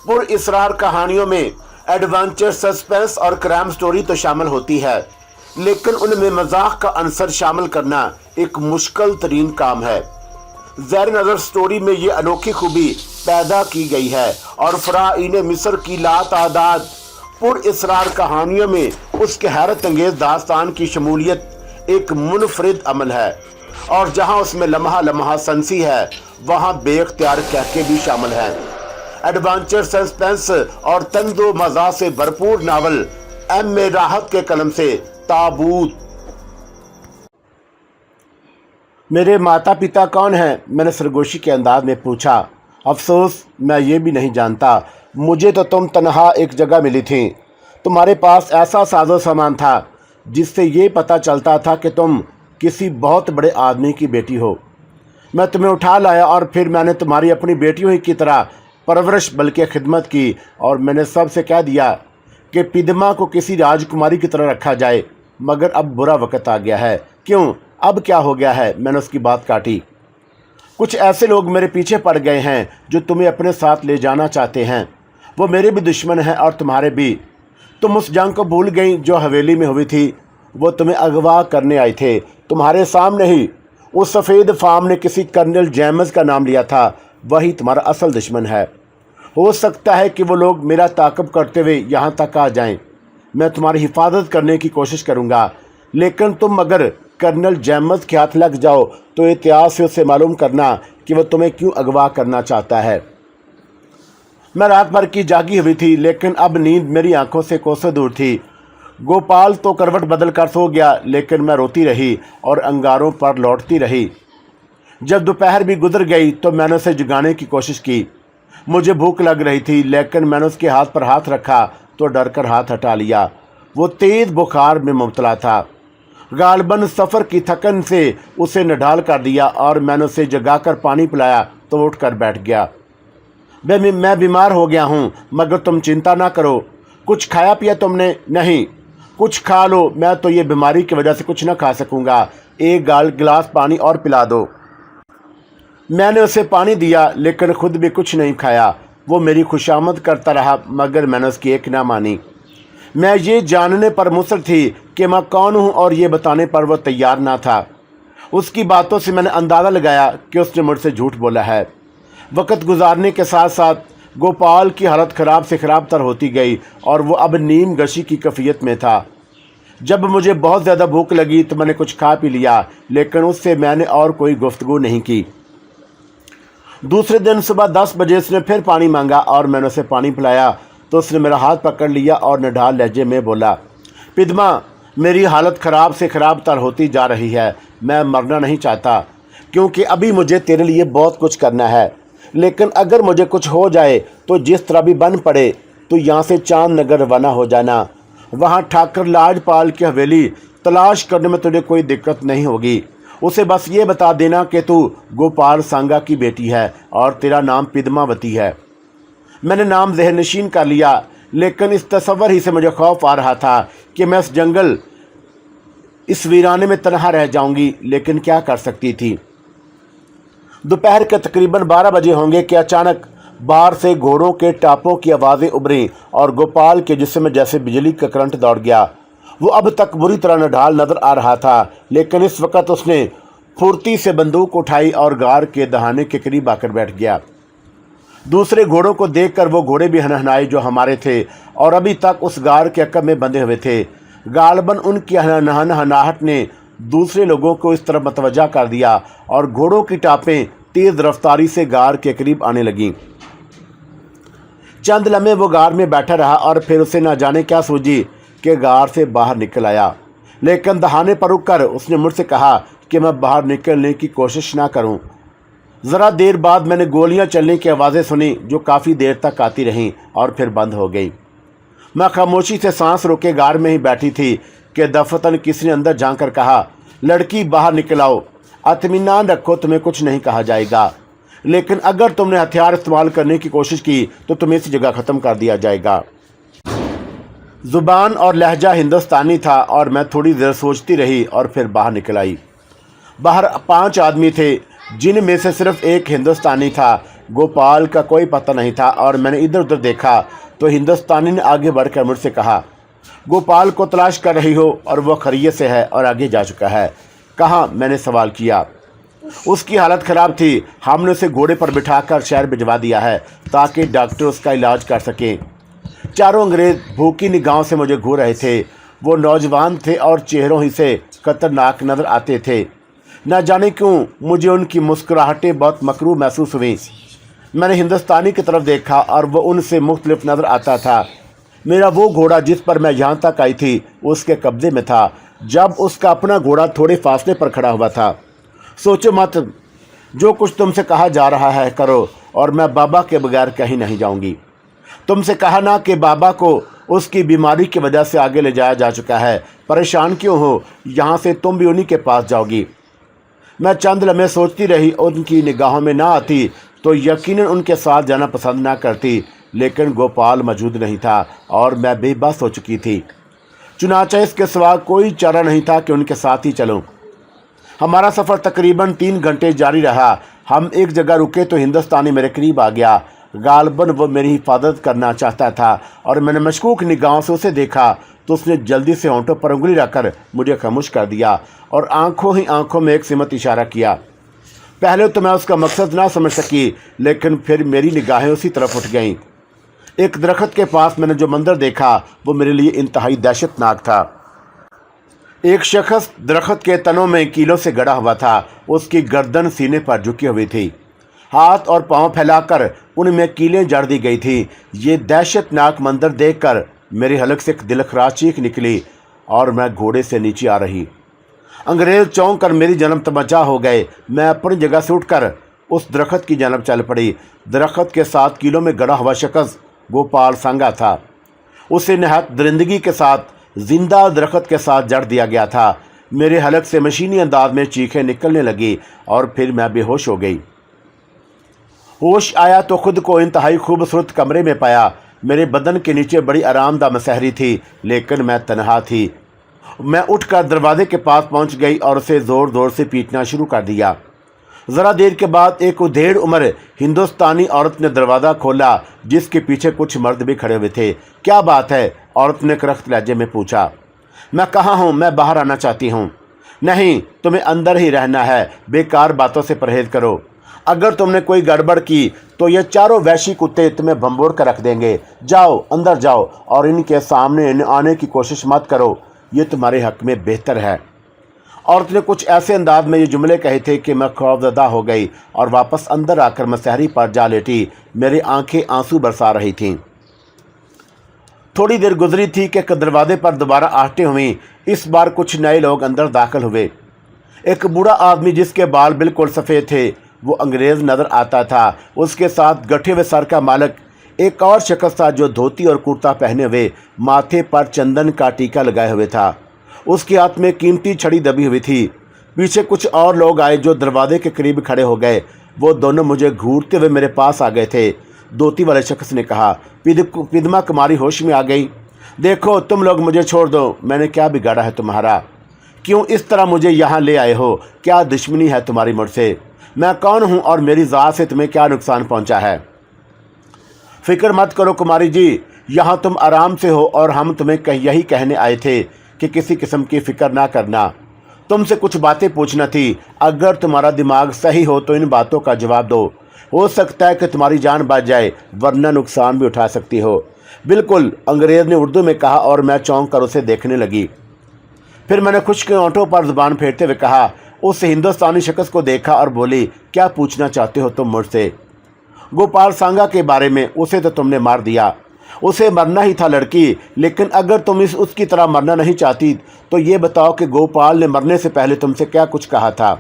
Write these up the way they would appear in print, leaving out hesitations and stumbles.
पुरअसरार कहानियों में adventure, suspense और क्राइम स्टोरी तो शामिल होती है, लेकिन उनमें मजाक का अंसर शामिल करना एक मुश्किल तरीन काम है। ज़ैर नज़र स्टोरी में ये अनोखी खूबी पैदा की गई है और फ़राईन मिस्र की लातादाद पुरअसरार कहानियों में उसके हैरत अंगेज दास्तान की शमूलियत एक मुनफरिद अमल है, और जहां उसमें लम्हा लम्हा सनसी है वहां बेख्तियार कहके भी शामिल हैं। एडवेंचर, सस्पेंस और तंदो मज़ा से भरपूर नावल M.A. राहत के कलम से ताबूत। मेरे माता पिता कौन हैं? मैंने सरगोशी के अंदाज में पूछा। अफसोस, मैं ये भी नहीं जानता। मुझे तो तुम तन्हा एक जगह मिली थी। तुम्हारे पास ऐसा साजो सामान था जिससे ये पता चलता था कि तुम किसी बहुत बड़े आदमी की बेटी हो। मैं तुम्हें उठा लाया और फिर मैंने तुम्हारी अपनी बेटियों ही की तरह परवरिश बल्कि खिदमत की, और मैंने सबसे कह दिया कि पिदमा को किसी राजकुमारी की तरह रखा जाए। मगर अब बुरा वक्त आ गया है। क्यों? अब क्या हो गया है? मैंने उसकी बात काटी। कुछ ऐसे लोग मेरे पीछे पड़ गए हैं जो तुम्हें अपने साथ ले जाना चाहते हैं। वो मेरे भी दुश्मन हैं और तुम्हारे भी। तुम उस जंग को भूल गई जो हवेली में हुई थी। वो तुम्हें अगवा करने आए थे, तुम्हारे सामने ही। उस सफ़ेद फार्म ने किसी कर्नल जेम्स का नाम लिया था, वही तुम्हारा असल दुश्मन है। हो सकता है कि वो लोग मेरा ताक़ब करते हुए यहाँ तक आ जाएं। मैं तुम्हारी हिफाजत करने की कोशिश करूँगा, लेकिन तुम अगर कर्नल जेम्स के हाथ लग जाओ तो एहतियात से उससे मालूम करना कि वो तुम्हें क्यों अगवा करना चाहता है। मैं रात भर की जागी हुई थी, लेकिन अब नींद मेरी आंखों से कोसों दूर थी। गोपाल तो करवट बदल कर सो गया, लेकिन मैं रोती रही और अंगारों पर लौटती रही। जब दोपहर भी गुजर गई तो मैंने उसे जगाने की कोशिश की। मुझे भूख लग रही थी, लेकिन मैंने उसके हाथ पर हाथ रखा तो डर कर हाथ हटा लिया। वो तेज़ बुखार में मुब्तला था। गालबन सफ़र की थकन से उसे नढाल कर दिया और मैंने उसे जगाकर पानी पिलाया तो उठ कर बैठ गया। मैं बीमार हो गया हूँ, मगर तुम चिंता ना करो। कुछ खाया पिया तुमने? नहीं। कुछ खा लो। मैं तो ये बीमारी की वजह से कुछ न खा सकूँगा। एक गिलास पानी और पिला दो। मैंने उसे पानी दिया, लेकिन खुद भी कुछ नहीं खाया। वो मेरी खुशामद करता रहा, मगर मैंने उसकी एक ना मानी। मैं ये जानने पर मुसर थी कि मैं कौन हूँ, और ये बताने पर वो तैयार ना था। उसकी बातों से मैंने अंदाज़ा लगाया कि उसने मुझसे झूठ बोला है। वक्त गुजारने के साथ साथ गोपाल की हालत ख़राब से ख़राब तर होती गई और वो अब नीम गशी की कैफियत में था। जब मुझे बहुत ज़्यादा भूख लगी तो मैंने कुछ खा पी लिया, लेकिन उससे मैंने और कोई गुफ्तगू नहीं की। दूसरे दिन सुबह 10 बजे उसने फिर पानी मांगा और मैंने उसे पानी पिलाया तो उसने मेरा हाथ पकड़ लिया और निढाल लहजे में बोला, पिदमा, मेरी हालत ख़राब से ख़राब तर होती जा रही है। मैं मरना नहीं चाहता, क्योंकि अभी मुझे तेरे लिए बहुत कुछ करना है। लेकिन अगर मुझे कुछ हो जाए तो जिस तरह भी बन पड़े तो यहाँ से चांद नगर रवाना हो जाना। वहाँ ठाकर लाजपाल की हवेली तलाश करने में तुझे कोई दिक्कत नहीं होगी। उसे बस ये बता देना कि तू गोपाल सांगा की बेटी है और तेरा नाम पिदमावती है। मैंने नाम ज़हन नशीन कर लिया, लेकिन इस तसव्वुर ही से मुझे खौफ आ रहा था कि मैं इस जंगल, इस वीराने में तन्हा रह जाऊंगी। लेकिन क्या कर सकती थी। दोपहर के तकरीबन 12 बजे होंगे कि अचानक बाहर से घोड़ों के टापों की आवाज़ें उभरीं और गोपाल के जिस्म में जैसे बिजली का करंट दौड़ गया। वो अब तक बुरी तरह नढाल नजर आ रहा था, लेकिन इस वक्त उसने फुर्ती से बंदूक उठाई और गार के दहाने के करीब आकर बैठ गया। दूसरे घोड़ों को देखकर वो घोड़े भी हनहनाए जो हमारे थे और अभी तक उस गार के अकब में बंधे हुए थे। गालबन उनकी हनहनाहट ने दूसरे लोगों को इस तरफ मतवज्जा कर दिया और घोड़ों की टापें तेज़ रफ्तारी से गार के करीब आने लगीं। चंद लम्हे वो गार में बैठा रहा और फिर उसे न जाने क्या सूझी कि गार से बाहर निकल आया। लेकिन दहाने पर रुककर उसने मुझसे कहा कि मैं बाहर निकलने की कोशिश ना करूं। ज़रा देर बाद मैंने गोलियां चलने की आवाज़ें सुनी जो काफ़ी देर तक आती रहीं और फिर बंद हो गई। मैं खामोशी से सांस रोके गार में ही बैठी थी कि दफतन किसी ने अंदर झांक कहा, लड़की बाहर निकल आओ। इत्मीनान रखो, तुम्हें कुछ नहीं कहा जाएगा, लेकिन अगर तुमने हथियार इस्तेमाल करने की कोशिश की तो तुम्हें इस जगह ख़त्म कर दिया जाएगा। ज़ुबान और लहजा हिंदुस्तानी था और मैं थोड़ी देर सोचती रही और फिर बाहर निकल आई। बाहर 5 आदमी थे, जिनमें से सिर्फ एक हिंदुस्तानी था, गोपाल का कोई पता नहीं था और मैंने इधर उधर देखा तो हिंदुस्तानी ने आगे बढ़कर मुझसे कहा, गोपाल को तलाश कर रही हो और वो खैरियत से है और आगे जा चुका है। कहाँ? मैंने सवाल किया। उसकी हालत ख़राब थी, हमने उसे घोड़े पर बिठाकर शहर भिजवा दिया है ताकि डॉक्टर उसका इलाज कर सकें। चारों अंग्रेज़ भूखी निगाहों से मुझे घूर रहे थे। वो नौजवान थे और चेहरों ही से खतरनाक नज़र आते थे। न जाने क्यों मुझे उनकी मुस्कुराहटें बहुत मकरूह महसूस हुई। मैंने हिंदुस्तानी की तरफ देखा और वो उनसे मुख्तलिफ नज़र आता था। मेरा वो घोड़ा जिस पर मैं यहाँ तक आई थी उसके कब्ज़े में था, जब उसका अपना घोड़ा थोड़े फासले पर खड़ा हुआ था। सोचो मत, जो कुछ तुमसे कहा जा रहा है करो, और मैं बाबा के बगैर कहीं नहीं जाऊंगी। तुमसे कहा ना कि बाबा को उसकी बीमारी की वजह से आगे ले जाया जा चुका है, परेशान क्यों हो? यहाँ से तुम भी उन्हीं के पास जाओगी। मैं चंद लम्हे सोचती रही, उनकी निगाहों में ना आती तो यकीनन उनके साथ जाना पसंद ना करती, लेकिन गोपाल मौजूद नहीं था और मैं बेबस हो चुकी थी। चुनांचे इसके सिवा कोई चारा नहीं था कि उनके साथ ही चलूं। हमारा सफ़र तकरीबन 3 घंटे जारी रहा। हम एक जगह रुके तो हिंदुस्तानी मेरे करीब आ गया। गालबन वो मेरी हिफाजत करना चाहता था और मैंने मशकूक निगाहों से उसे देखा तो उसने जल्दी से होंठों पर उंगली रखकर मुझे खामोश कर दिया और आंखों ही आंखों में एक सिमत इशारा किया। पहले तो मैं उसका मकसद ना समझ सकी, लेकिन फिर मेरी निगाहें उसी तरफ उठ गईं। एक दरख्त के पास मैंने जो मंजर देखा वो मेरे लिए इंतहाई दहशतनाक था। एक शख्स दरख्त के तनों में कीलों से गड़ा हुआ था। उसकी गर्दन सीने पर झुकी हुई थी, हाथ और पांव फैलाकर उनमें कीलें जड़ दी गई थी। ये दहशतनाक मंजर देखकर मेरी हलक से एक दिलखराज चीख निकली और मैं घोड़े से नीचे आ रही। अंग्रेज़ चौंक कर मेरी जन्म तमज्जा हो गए। मैं अपनी जगह से उठकर उस दरख्त की जानब चल पड़ी। दरख्त के साथ कीलों में गड़ा हुआ शख्स गोपाल सांगा था। उसे नहायत दरिंदगी के साथ जिंदा दरख्त के साथ जड़ दिया गया था। मेरे हलक से मशीनी अंदाज में चीखें निकलने लगी और फिर मैं बेहोश हो गई। होश आया तो खुद को इंतहाई खूबसूरत कमरे में पाया। मेरे बदन के नीचे बड़ी आरामदा मसहरी थी, लेकिन मैं तन्हा थी। मैं उठकर दरवाजे के पास पहुंच गई और उसे ज़ोर ज़ोर से पीटना शुरू कर दिया। ज़रा देर के बाद एक उधेड़ उम्र हिंदुस्तानी औरत ने दरवाज़ा खोला, जिसके पीछे कुछ मर्द भी खड़े हुए थे। क्या बात है? औरत ने करख्त लहजे में पूछा। मैं कहाँ हूँ? मैं बाहर आना चाहती हूँ। नहीं, तुम्हें अंदर ही रहना है। बेकार बातों से परहेज़ करो। अगर तुमने कोई गड़बड़ की तो ये चारों वहशी कुत्ते तुम्हें भंबोड़ कर रख देंगे। जाओ, अंदर जाओ और इनके सामने आने की कोशिश मत करो। ये तुम्हारे हक़ में बेहतर है। औरत ने कुछ ऐसे अंदाज में ये जुमले कहे थे कि मैं खौफजदा हो गई और वापस अंदर आकर मसहरी पर जा लेटी। मेरी आंखें आंसू बरसा रही थीं। थोड़ी देर गुजरी थी कि दरवाजे पर दोबारा आहटें हुई। इस बार कुछ नए लोग अंदर दाखिल हुए। एक बूढ़ा आदमी जिसके बाल बिल्कुल सफ़ेद थे, वो अंग्रेज़ नज़र आता था। उसके साथ गठे हुए सर का मालिक एक और शख्स था जो धोती और कुर्ता पहने हुए, माथे पर चंदन का टीका लगाए हुए था। उसके हाथ में कीमती छड़ी दबी हुई थी। पीछे कुछ और लोग आए जो दरवाजे के करीब खड़े हो गए। वो दोनों मुझे घूरते हुए मेरे पास आ गए थे। धोती वाले शख्स ने कहा, पिदमा कुमारी होश में आ गई। देखो, तुम लोग मुझे छोड़ दो। मैंने क्या बिगाड़ा है तुम्हारा? क्यों इस तरह मुझे यहाँ ले आए हो? क्या दुश्मनी है तुम्हारी मुझसे? मैं कौन हूँ और मेरी ज़ात से तुम्हें क्या नुकसान पहुँचा है? फ़िक्र मत करो कुमारी जी, यहाँ तुम आराम से हो और हम तुम्हें यही कहने आए थे कि किसी किस्म की फ़िक्र ना करना। तुमसे कुछ बातें पूछना थी। अगर तुम्हारा दिमाग सही हो तो इन बातों का जवाब दो। हो सकता है कि तुम्हारी जान बच जाए, वरना नुकसान भी उठा सकती हो। बिल्कुल, अंग्रेज़ ने उर्दू में कहा और मैं चौंक कर उसे देखने लगी। फिर मैंने खुश्क होंठों पर ज़ुबान फेरते हुए कहा, उस हिंदुस्तानी शख्स को देखा और बोली, क्या पूछना चाहते हो तुम मुझसे? गोपाल सांगा के बारे में। उसे तो तुमने मार दिया। उसे मरना ही था लड़की, लेकिन अगर तुम उसकी तरह मरना नहीं चाहती तो ये बताओ कि गोपाल ने मरने से पहले तुमसे क्या कुछ कहा था?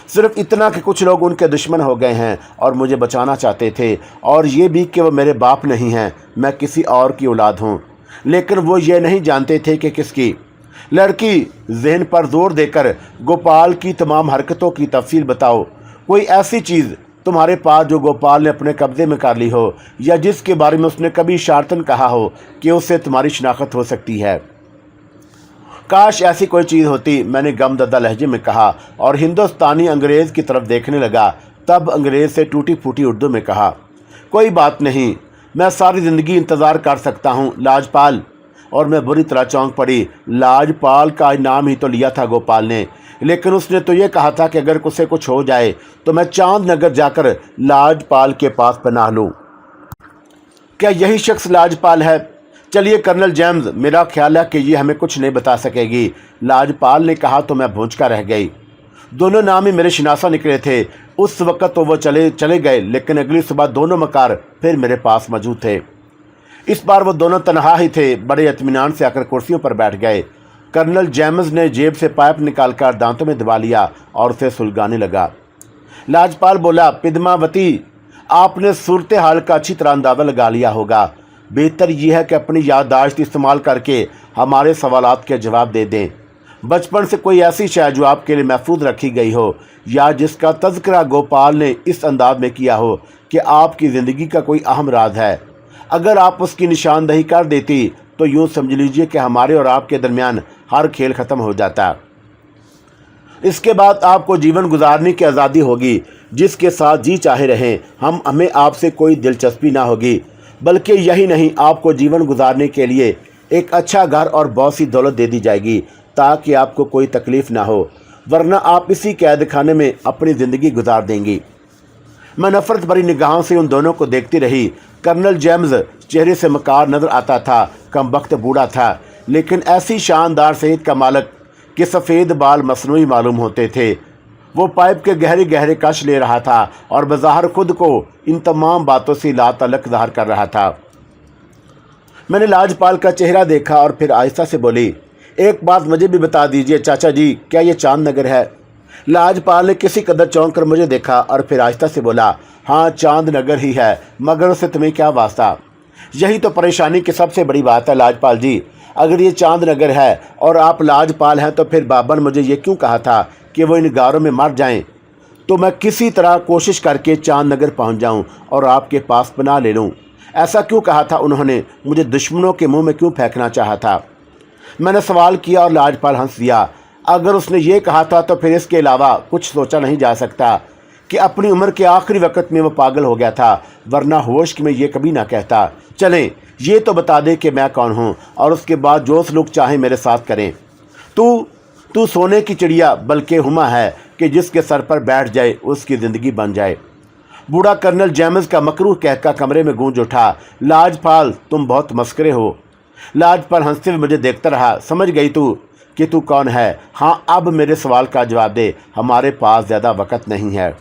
सिर्फ इतना कि कुछ लोग उनके दुश्मन हो गए हैं और मुझे बचाना चाहते थे, और ये भी कि वो मेरे बाप नहीं हैं, मैं किसी और की औलाद हूँ। लेकिन वो ये नहीं जानते थे कि किसकी। लड़की, जहन पर जोर देकर गोपाल की तमाम हरकतों की तफसील बताओ। कोई ऐसी चीज़ तुम्हारे पास जो गोपाल ने अपने कब्जे में कर ली हो, या जिसके बारे में उसने कभी इशारतन कहा हो कि उससे तुम्हारी शनाख्त हो सकती है? काश ऐसी कोई चीज़ होती, मैंने गमज़दा लहजे में कहा और हिंदुस्तानी अंग्रेज़ की तरफ देखने लगा। तब अंग्रेज़ से टूटी फूटी उर्दू में कहा, कोई बात नहीं, मैं सारी ज़िंदगी इंतज़ार कर सकता हूँ लाजपाल। और मैं बुरी तरह चौंक पड़ी। लाजपाल का नाम ही तो लिया था गोपाल ने, लेकिन उसने तो ये कहा था कि अगर उसे कुछ हो जाए तो मैं चांद नगर जाकर लाजपाल के पास पनाह लूँ। क्या यही शख्स लाजपाल है? चलिए कर्नल जेम्स, मेरा ख्याल है कि ये हमें कुछ नहीं बता सकेगी, लाजपाल ने कहा तो मैं भूंचका रह गई। दोनों नाम ही मेरे शिनासा निकले थे। उस वक़्त तो वो चले गए, लेकिन अगली सुबह दोनों मकार फिर मेरे पास मौजूद थे। इस बार वो दोनों तनहा ही थे। बड़े इत्मीनान से आकर कुर्सियों पर बैठ गए। कर्नल जेम्स ने जेब से पाइप निकालकर दांतों में दबा लिया और उसे सुलगाने लगा। लाजपाल बोला, पद्मावती, आपने सूरत हाल का अच्छी तरह अंदाज़ा लगा लिया होगा। बेहतर यह है कि अपनी याददाश्त इस्तेमाल करके हमारे सवालात के जवाब दे दें। बचपन से कोई ऐसी शय जो आपके लिए महफूज रखी गई हो, या जिसका तज़किरा गोपाल ने इस अंदाज में किया हो कि आपकी ज़िंदगी का कोई अहम राज है, अगर आप उसकी निशानदही कर देती तो यूँ समझ लीजिए कि हमारे और आपके दरमियान हर खेल ख़त्म हो जाता। इसके बाद आपको जीवन गुजारने की आज़ादी होगी, जिसके साथ जी चाहे रहें। हमें आपसे कोई दिलचस्पी ना होगी, बल्कि यही नहीं, आपको जीवन गुजारने के लिए एक अच्छा घर और बहुत सी दौलत दे दी जाएगी ताकि आपको कोई तकलीफ़ ना हो, वरना आप इसी कैद खाने में अपनी ज़िंदगी गुजार देंगी। मैं नफ़रत भरी निगाहों से उन दोनों को देखती रही। कर्नल जेम्स चेहरे से मकार नज़र आता था, कमबख्त बूढ़ा था, लेकिन ऐसी शानदार सेहत का मालक कि सफ़ेद बाल मसनूई मालूम होते थे। वो पाइप के गहरे गहरे कश ले रहा था और बज़ाहिर खुद को इन तमाम बातों से लातल्लुक़ ज़ाहिर कर रहा था। मैंने लाजपाल का चेहरा देखा और फिर आहिस्ता से बोली, एक बात मुझे भी बता दीजिए चाचा जी, क्या ये चांद नगर है? लाजपाल ने किसी कदर चौंक कर मुझे देखा और फिर आहिस्ता से बोला, हाँ चांद नगर ही है, मगर उससे तुम्हें क्या वास्ता? यही तो परेशानी की सबसे बड़ी बात है लाजपाल जी। अगर ये चांद नगर है और आप लाजपाल हैं तो फिर बाबा ने मुझे ये क्यों कहा था कि वो इन गारों में मर जाएं, तो मैं किसी तरह कोशिश करके चांद नगर पहुँच जाऊँ और आपके पास पनाह ले लूँ? ऐसा क्यों कहा था उन्होंने? मुझे दुश्मनों के मुँह में क्यों फेंकना चाहा था? मैंने सवाल किया और लाजपाल हंस दिया। अगर उसने ये कहा था तो फिर इसके अलावा कुछ सोचा नहीं जा सकता कि अपनी उम्र के आखिरी वक्त में वो पागल हो गया था, वरना होश में ये कभी ना कहता। चलें, ये तो बता दे कि मैं कौन हूँ और उसके बाद जो लोग चाहें मेरे साथ करें। तू सोने की चिड़िया बल्कि हुमा है कि जिसके सर पर बैठ जाए उसकी ज़िंदगी बन जाए। बूढ़ा कर्नल जेम्स का मकरूह कहका कमरे में गूंज उठा। लाजपाल, तुम बहुत मस्करे हो। लाजपाल हंसते हुए मुझे देखता रहा। समझ गई तू कि तू कौन है? हाँ, अब मेरे सवाल का जवाब दे, हमारे पास ज़्यादा वक्त नहीं है।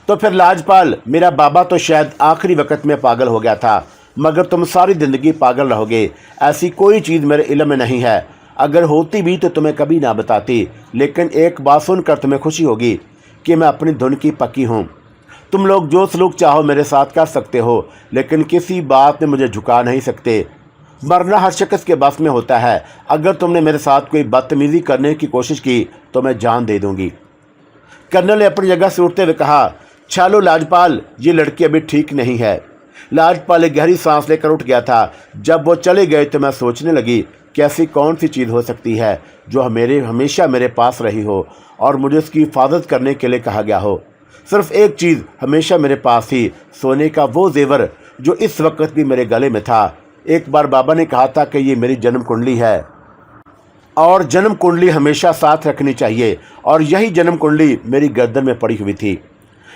तो फिर लाजपाल, मेरा बाबा तो शायद आखिरी वक्त में पागल हो गया था, मगर तुम सारी ज़िंदगी पागल रहोगे। ऐसी कोई चीज़ मेरे इल्म में नहीं है, अगर होती भी तो तुम्हें कभी ना बताती। लेकिन एक बात सुनकर तुम्हें खुशी होगी कि मैं अपनी धुन की पक्की हूँ। तुम लोग जो सलूक चाहो मेरे साथ कर सकते हो, लेकिन किसी बात में मुझे झुका नहीं सकते। मरना हर शख्स के बस में होता है। अगर तुमने मेरे साथ कोई बदतमीज़ी करने की कोशिश की तो मैं जान दे दूंगी। कर्नल ने अपनी जगह से उठते हुए कहा, चलो लाजपाल, ये लड़की अभी ठीक नहीं है। लाजपाल एक गहरी सांस लेकर उठ गया था। जब वो चले गए तो मैं सोचने लगी कि ऐसी कौन सी चीज़ हो सकती है जो हमेशा मेरे पास रही हो और मुझे उसकी हिफाजत करने के लिए कहा गया हो। सिर्फ एक चीज़ हमेशा मेरे पास थी, सोने का वो जेवर जो इस वक्त भी मेरे गले में था। एक बार बाबा ने कहा था कि ये मेरी जन्म कुंडली है और जन्म कुंडली हमेशा साथ रखनी चाहिए, और यही जन्म कुंडली मेरी गर्दन में पड़ी हुई थी।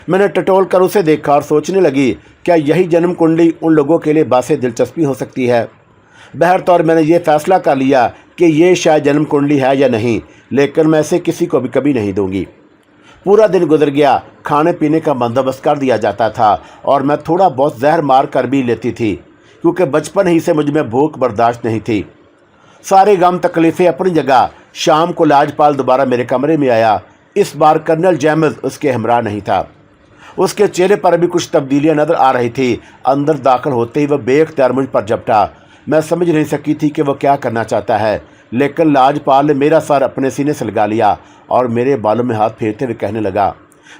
मैंने टटोल कर उसे देखा और सोचने लगी, क्या यही जन्म कुंडली उन लोगों के लिए बासे दिलचस्पी हो सकती है? बहरतौर मैंने ये फ़ैसला कर लिया कि ये शायद जन्म कुंडली है या नहीं, लेकिन मैं इसे किसी को भी कभी नहीं दूंगी। पूरा दिन गुजर गया। खाने पीने का बंदोबस्त कर दिया जाता था और मैं थोड़ा बहुत जहर मार कर भी लेती थी, क्योंकि बचपन ही से मुझ में भूख बर्दाश्त नहीं थी। सारे गम तकलीफ़ें अपनी जगह। शाम को लाजपाल दोबारा मेरे कमरे में आया। इस बार कर्नल जेम्स उसके हमरा नहीं था। उसके चेहरे पर भी कुछ तब्दीलियां नज़र आ रही थी। अंदर दाखिल होते ही वह बेख्तियार मुझ पर झपटा। मैं समझ नहीं सकी थी कि वह क्या करना चाहता है, लेकिन लाजपाल ने मेरा सर अपने सीने से लगा लिया और मेरे बालों में हाथ फेरते हुए कहने लगा,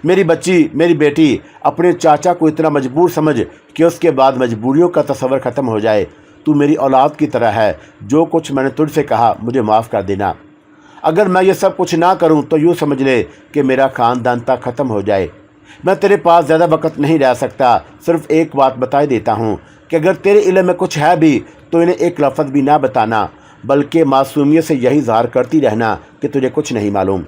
मेरी बच्ची, मेरी बेटी, अपने चाचा को इतना मजबूर समझ कि उसके बाद मजबूरियों का तस्वर ख़त्म हो जाए। तू मेरी औलाद की तरह है। जो कुछ मैंने तुझसे कहा मुझे माफ़ कर देना। अगर मैं ये सब कुछ ना करूं तो यूँ समझ ले कि मेरा ख़ानदान तक ख़त्म हो जाए। मैं तेरे पास ज़्यादा वक्त नहीं रह सकता, सिर्फ एक बात बता देता हूँ कि अगर तेरे इल्म में कुछ है भी तो इन्हें एक लफ्ज़ भी ना बताना, बल्कि मासूमियत से यही इज़हार करती रहना कि तुझे कुछ नहीं मालूम।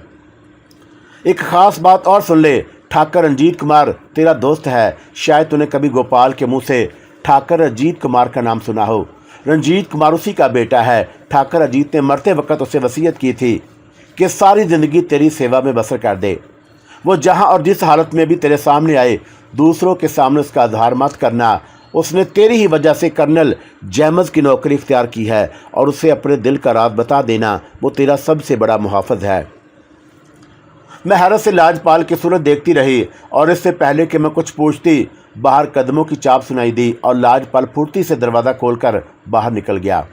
एक ख़ास बात और सुन ले, ठाकर रंजीत कुमार तेरा दोस्त है। शायद तूने कभी गोपाल के मुंह से ठाकर अजीत कुमार का नाम सुना हो। रंजीत कुमार उसी का बेटा है। ठाकर अजीत ने मरते वक्त उसे वसीयत की थी कि सारी ज़िंदगी तेरी सेवा में बसर कर दे। वो जहाँ और जिस हालत में भी तेरे सामने आए, दूसरों के सामने उसका इज़हार मत करना। उसने तेरी ही वजह से कर्नल जेम्स की नौकरी इख्तियार की है और उसे अपने दिल का राज बता देना, वो तेरा सबसे बड़ा मुहाफ़िज़ है। मैं हैरत से लाजपाल की सूरत देखती रही और इससे पहले कि मैं कुछ पूछती, बाहर कदमों की चाप सुनाई दी और लाजपाल फुर्ती से दरवाज़ा खोलकर बाहर निकल गया।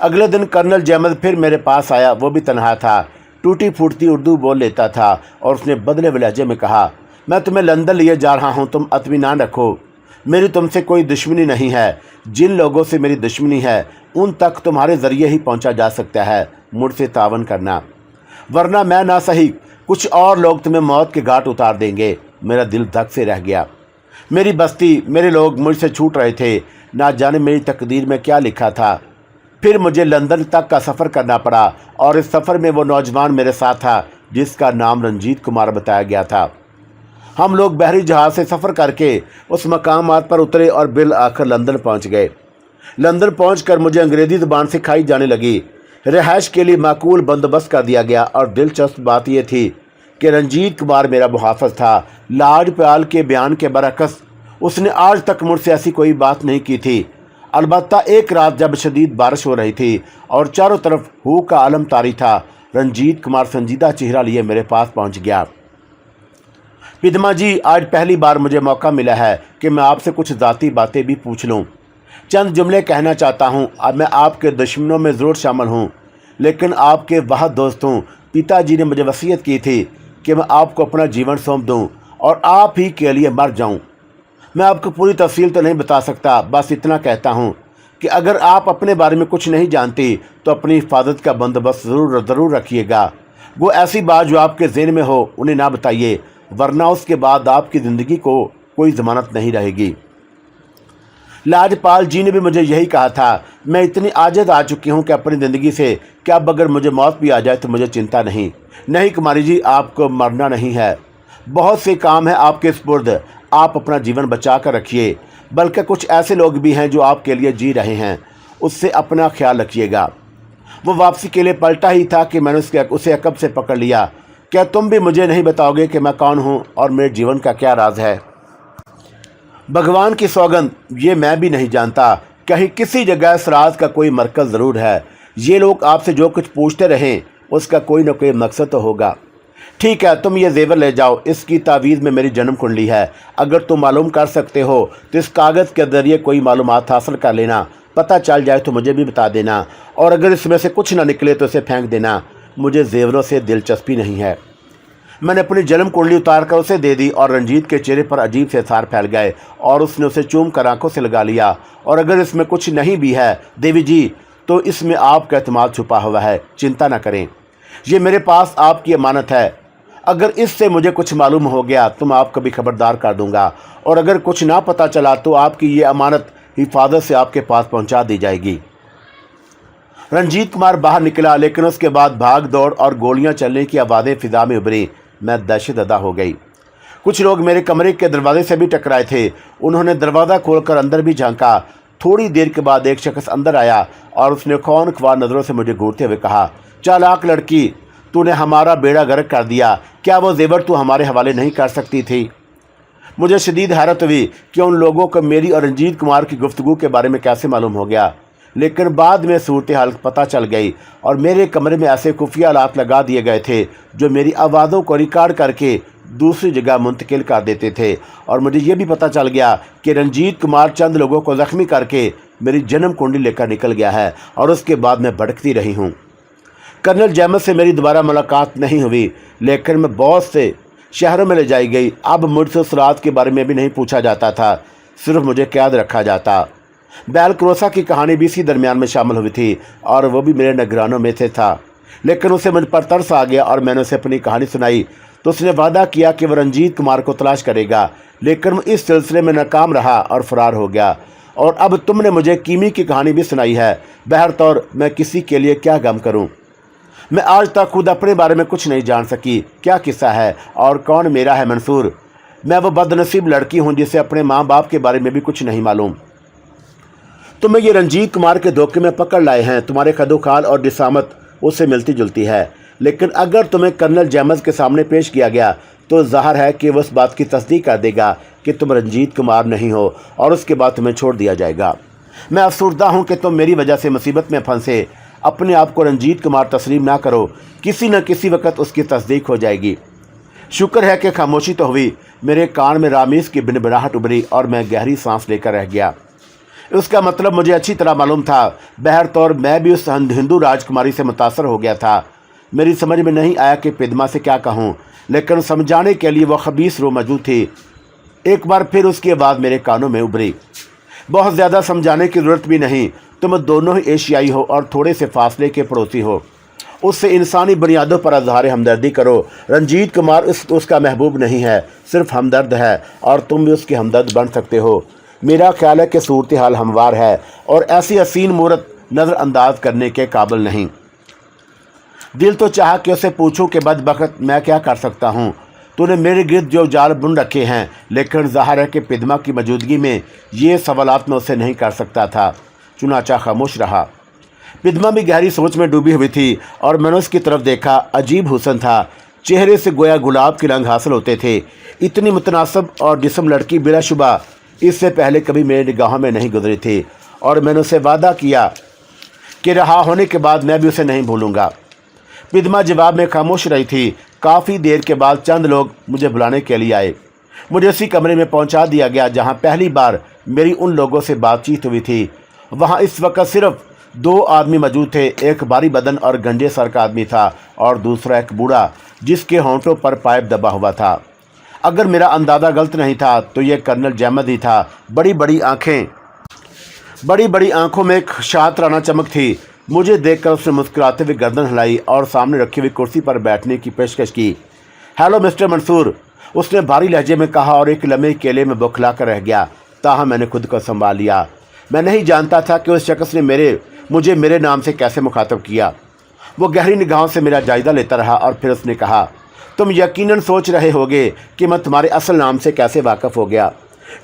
अगले दिन कर्नल जेम्स फिर मेरे पास आया। वो भी तन्हा था, टूटी फूटती उर्दू बोल लेता था और उसने बदले हुए लहजे में कहा, मैं तुम्हें लंदन लिए जा रहा हूँ, तुम इत्मीनान रखो। मेरी तुमसे कोई दुश्मनी नहीं है। जिन लोगों से मेरी दुश्मनी है उन तक तुम्हारे ज़रिए ही पहुँचा जा सकता है। मुझसे तावन करना, वरना मैं ना सही कुछ और लोग तुम्हें मौत के घाट उतार देंगे। मेरा दिल धक से रह गया। मेरी बस्ती, मेरे लोग मुझसे छूट रहे थे। ना जाने मेरी तकदीर में क्या लिखा था। फिर मुझे लंदन तक का सफ़र करना पड़ा और इस सफ़र में वो नौजवान मेरे साथ था जिसका नाम रंजीत कुमार बताया गया था। हम लोग बहरी जहाज़ से सफ़र करके उस मकामात पर उतरे और बिल आखिर लंदन पहुंच गए। लंदन पहुंचकर मुझे अंग्रेज़ी ज़ुबान सिखाई जाने लगी। रिहाइश के लिए माकूल बंदोबस्त कर दिया गया और दिलचस्प बात यह थी कि रंजीत कुमार मेरा मुहाफ़िज़ था। लाजपाल के बयान के बरअक्स उसने आज तक मुझसे ऐसी कोई बात नहीं की थी। अलबत्ता एक रात जब शदीद बारिश हो रही थी और चारों तरफ हू का आलम तारी था, रंजीत कुमार संजीदा चेहरा लिए मेरे पास पहुंच गया। पिदमा जी, आज पहली बार मुझे मौका मिला है कि मैं आपसे कुछ ज़ाती बातें भी पूछ लूँ। चंद जुमले कहना चाहता हूँ। अब मैं आपके दुश्मनों में ज़रूर शामिल हूँ, लेकिन आपके वह दोस्त हूँ। पिताजी ने मुझे वसीयत की थी कि मैं आपको अपना जीवन सौंप दूँ और आप ही के लिए मर जाऊँ। मैं आपको पूरी तफसील तो नहीं बता सकता, बस इतना कहता हूँ कि अगर आप अपने बारे में कुछ नहीं जानती तो अपनी हिफाजत का बंदोबस्त ज़रूर रखिएगा। वो ऐसी बात जो आपके ज़हन में हो उन्हें ना बताइए, वरना उसके बाद आपकी ज़िंदगी को कोई ज़मानत नहीं रहेगी। लाजपाल जी ने भी मुझे यही कहा था। मैं इतनी आजत आ चुकी हूँ कि अपनी ज़िंदगी से कि अब अगर मुझे मौत भी आ जाए तो मुझे चिंता नहीं। नहीं कुमारी जी, आपको मरना नहीं है। बहुत से काम है आपके सुपुर्द, आप अपना जीवन बचा कर रखिए। बल्कि कुछ ऐसे लोग भी हैं जो आपके लिए जी रहे हैं, उससे अपना ख्याल रखिएगा। वो वापसी के लिए पलटा ही था कि मैंने उसे अकब से पकड़ लिया। क्या तुम भी मुझे नहीं बताओगे कि मैं कौन हूँ और मेरे जीवन का क्या राज है? भगवान की सौगंध, ये मैं भी नहीं जानता। कहीं किसी जगह इस राज का कोई मरकज़ ज़रूर है। ये लोग आपसे जो कुछ पूछते रहें उसका कोई ना कोई मकसद तो होगा। ठीक है, तुम ये जेवर ले जाओ। इसकी तावीज़ में मेरी जन्म कुंडली है। अगर तुम मालूम कर सकते हो तो इस कागज़ के ज़रिए कोई मालूमात हासिल कर लेना। पता चल जाए तो मुझे भी बता देना, और अगर इसमें से कुछ ना निकले तो इसे फेंक देना। मुझे जेवरों से दिलचस्पी नहीं है। मैंने अपनी जन्म कुंडली उतार कर उसे दे दी और रंजीत के चेहरे पर अजीब से सार फैल गए और उसने उसे चूम कर आंखों से लगा लिया। और अगर इसमें कुछ नहीं भी है देवी जी, तो इसमें आपका एतमाद छुपा हुआ है। चिंता न करें, ये मेरे पास आपकी अमानत है। अगर इससे मुझे कुछ मालूम हो गया तो मैं आपको भी खबरदार कर दूंगा, और अगर कुछ ना पता चला तो आपकी ये अमानत हिफाजत से आपके पास पहुंचा दी जाएगी। रंजीत कुमार बाहर निकला, लेकिन उसके बाद भाग दौड़ और गोलियां चलने की आवाज़ें फिजा में उभरी। मैं दहशत ज़दा हो गई। कुछ लोग मेरे कमरे के दरवाजे से भी टकराए थे। उन्होंने दरवाज़ा खोलकर अंदर भी झांका। थोड़ी देर के बाद एक शख्स अंदर आया और उसने खौनख्वार नज़रों से मुझे घूरते हुए कहा, चालाक लड़की, तूने हमारा बेड़ा गर्क कर दिया। क्या वो जेवर तू हमारे हवाले नहीं कर सकती थी? मुझे शदीद हैरत हुई कि उन लोगों को मेरी और रंजीत कुमार की गुफ्तगू के बारे में कैसे मालूम हो गया, लेकिन बाद में सूरत हाल पता चल गई और मेरे कमरे में ऐसे खुफिया आलात लगा दिए गए थे जो मेरी आवाज़ों को रिकॉर्ड करके दूसरी जगह मुंतकिल कर देते थे। और मुझे ये भी पता चल गया कि रंजीत कुमार चंद लोगों को ज़ख्मी करके मेरी जन्म कुंडली लेकर निकल गया है और उसके बाद मैं भटकती रही हूँ। कर्नल जेम्स से मेरी दोबारा मुलाकात नहीं हुई, लेकिन मैं बहुत से शहरों में ले जाई गई। अब मुझसे उस रात के बारे में भी नहीं पूछा जाता था, सिर्फ मुझे कैद रखा जाता। बेलक्रोसा की कहानी भी इसी दरमियान में शामिल हुई थी और वो भी मेरे निगरानों में से था, लेकिन उसे मुझ पर तरस आ गया और मैंने उसे अपनी कहानी सुनाई तो उसने वादा किया कि वह रंजीत कुमार को तलाश करेगा, लेकिन वो इस सिलसिले में नाकाम रहा और फरार हो गया। और अब तुमने मुझे कीमी की कहानी भी सुनाई है। बहरतौर मैं किसी के लिए क्या गम करूं? मैं आज तक खुद अपने बारे में कुछ नहीं जान सकी। क्या किस्सा है और कौन मेरा है मंसूर? मैं वो बदनसीब लड़की हूं जिसे अपने माँ बाप के बारे में भी कुछ नहीं मालूम। तुम्हें ये रंजीत कुमार के धोखे में पकड़ लाए हैं। तुम्हारे कदोखाल और डिसामत उससे मिलती जुलती है, लेकिन अगर तुम्हें कर्नल जैमस के सामने पेश किया गया तो ज़ाहिर है कि वह उस बात की तस्दीक कर देगा कि तुम रंजीत कुमार नहीं हो, और उसके बाद तुम्हें छोड़ दिया जाएगा। मैं अफसुर्दा हूँ कि तुम मेरी वजह से मुसीबत में फंसे। अपने आप को रंजीत कुमार तस्लीम ना करो, किसी न किसी वक्त उसकी तस्दीक हो जाएगी। शुक्र है कि खामोशी तो हुई। मेरे कान में रामीस की बिनबिनाहट उभरी और मैं गहरी सांस लेकर रह गया। उसका मतलब मुझे अच्छी तरह मालूम था। बहरतौर मैं भी उस हिंदू राजकुमारी से मुतासर हो गया था। मेरी समझ में नहीं आया कि पिदमा से क्या कहूँ, लेकिन समझाने के लिए वह खबीस रूह मौजूद थी। एक बार फिर उसकी आवाज़ मेरे कानों में उभरी। बहुत ज़्यादा समझाने की ज़रूरत भी नहीं। तुम दोनों ही एशियाई हो और थोड़े से फासले के पड़ोसी हो। उससे इंसानी बुनियादों पर इज़हार हमदर्दी करो। रंजीत कुमार उसका महबूब नहीं है, सिर्फ हमदर्द है, और तुम भी उसके हमदर्द बन सकते हो। मेरा ख्याल है कि सूरत हाल हमवार है और ऐसी हसीन मूरत नज़रअंदाज करने के काबिल नहीं। दिल तो चाहा कि उसे पूछूं कि बदबख्त मैं क्या कर सकता हूँ। तूने मेरे गिर्द जो जाल बुन रखे हैं, लेकिन ज़ाहिर है कि पिदमा की मौजूदगी में ये सवालात मैं उससे नहीं कर सकता था। चुनाचा खामोश रहा। पिदमा भी गहरी सोच में डूबी हुई थी और मैंने उसकी तरफ देखा। अजीब हुस्न था, चेहरे से गोया गुलाब के रंग हासिल होते थे। इतनी मुतनासिब और जिस्म लड़की बिलाशुबा इससे पहले कभी मेरी निगाहों में नहीं गुजरी थी, और मैंने उसे वादा किया कि रहा होने के बाद मैं भी उसे नहीं भूलूंगा। पिदमा जवाब में खामोश रही थी। काफ़ी देर के बाद चंद लोग मुझे बुलाने के लिए आए। मुझे उसी कमरे में पहुंचा दिया गया जहां पहली बार मेरी उन लोगों से बातचीत हुई थी। वहां इस वक्त सिर्फ 2 आदमी मौजूद थे। एक भारी बदन और गंजे सर का आदमी था, और दूसरा एक बूढ़ा जिसके होंठों पर पाइप दबा हुआ था। अगर मेरा अंदाज़ा गलत नहीं था तो यह कर्नल जैमद ही था। बड़ी बड़ी आंखों में एक शातराना चमक थी। मुझे देखकर उसने मुस्कुराते हुए गर्दन हिलाई और सामने रखी हुई कुर्सी पर बैठने की पेशकश की। हेलो मिस्टर मंसूर, उसने भारी लहजे में कहा, और एक लम्हे केले में बौखला कर रह गया। ताहम मैंने खुद को संभाल लिया। मैं नहीं जानता था कि उस शख्स ने मुझे मेरे नाम से कैसे मुखातब किया। वो गहरी निगाहों से मेरा जायज़ा लेता रहा और फिर उसने कहा, तुम यकीनन सोच रहे होगे कि मैं तुम्हारे असल नाम से कैसे वाकिफ़ हो गया।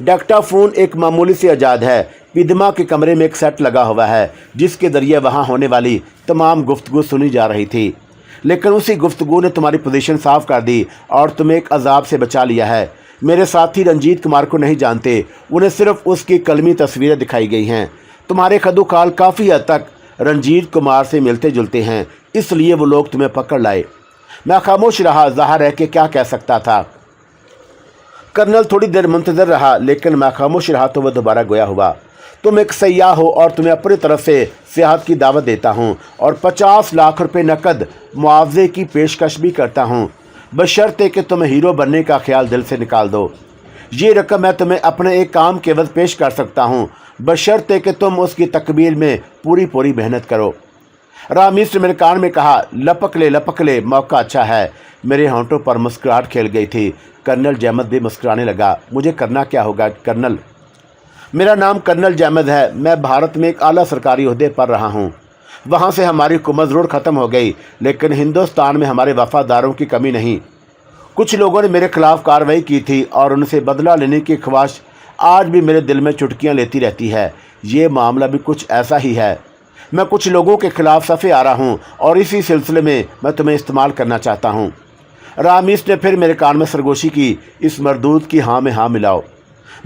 डाक्टाफोन एक मामूली सी इजाद है। पिदमा के कमरे में एक सेट लगा हुआ है जिसके ज़रिए वहाँ होने वाली तमाम गुफ्तगू सुनी जा रही थी, लेकिन उसी गुफ्तगू ने तुम्हारी पोजीशन साफ़ कर दी और तुम्हें एक अजाब से बचा लिया है। मेरे साथी रंजीत कुमार को नहीं जानते, उन्हें सिर्फ उसकी कलमी तस्वीरें दिखाई गई हैं। तुम्हारे कदोखाल काफ़ी हद तक रंजीत कुमार से मिलते जुलते हैं, इसलिए वो लोग तुम्हें पकड़ लाए। मैं खामोश रहा। ज़ाहिर है कि क्या कह सकता था। कर्नल थोड़ी देर मुंतज़र रहा, लेकिन मैं खामोश रहा तो वह दोबारा गोया हुआ। तुम एक सयाह हो और तुम्हें अपनी तरफ से सियाहत की दावत देता हूँ और 50 लाख रुपए नकद मुआवजे की पेशकश भी करता हूँ, बशर्ते कि तुम्हें हीरो बनने का ख्याल दिल से निकाल दो। ये रकम मैं तुम्हें अपने एक काम के एवज़ पेश कर सकता हूँ, बशर्ते कि तुम उसकी तकमील में पूरी मेहनत करो। रामीस ने मेरे कान में कहा, लपक ले, मौका अच्छा है। मेरे होंठों पर मुस्कुराहट खेल गई थी। कर्नल जैमद भी मुस्कुराने लगा। मुझे करना क्या होगा कर्नल? मेरा नाम कर्नल जैमद है। मैं भारत में एक आला सरकारी ओहदे पर रहा हूँ। वहाँ से हमारी हुकूमत ज़रूर ख़त्म हो गई, लेकिन हिंदुस्तान में हमारे वफ़ादारों की कमी नहीं। कुछ लोगों ने मेरे खिलाफ़ कार्रवाई की थी और उनसे बदला लेने की ख्वाहिश आज भी मेरे दिल में चुटकियाँ लेती रहती है। ये मामला भी कुछ ऐसा ही है। मैं कुछ लोगों के खिलाफ़ सफ़े आ रहा हूँ और इसी सिलसिले में मैं तुम्हें इस्तेमाल करना चाहता हूँ। रामीस ने फिर मेरे कान में सरगोशी की, इस मरदूद की हाँ में हाँ मिलाओ।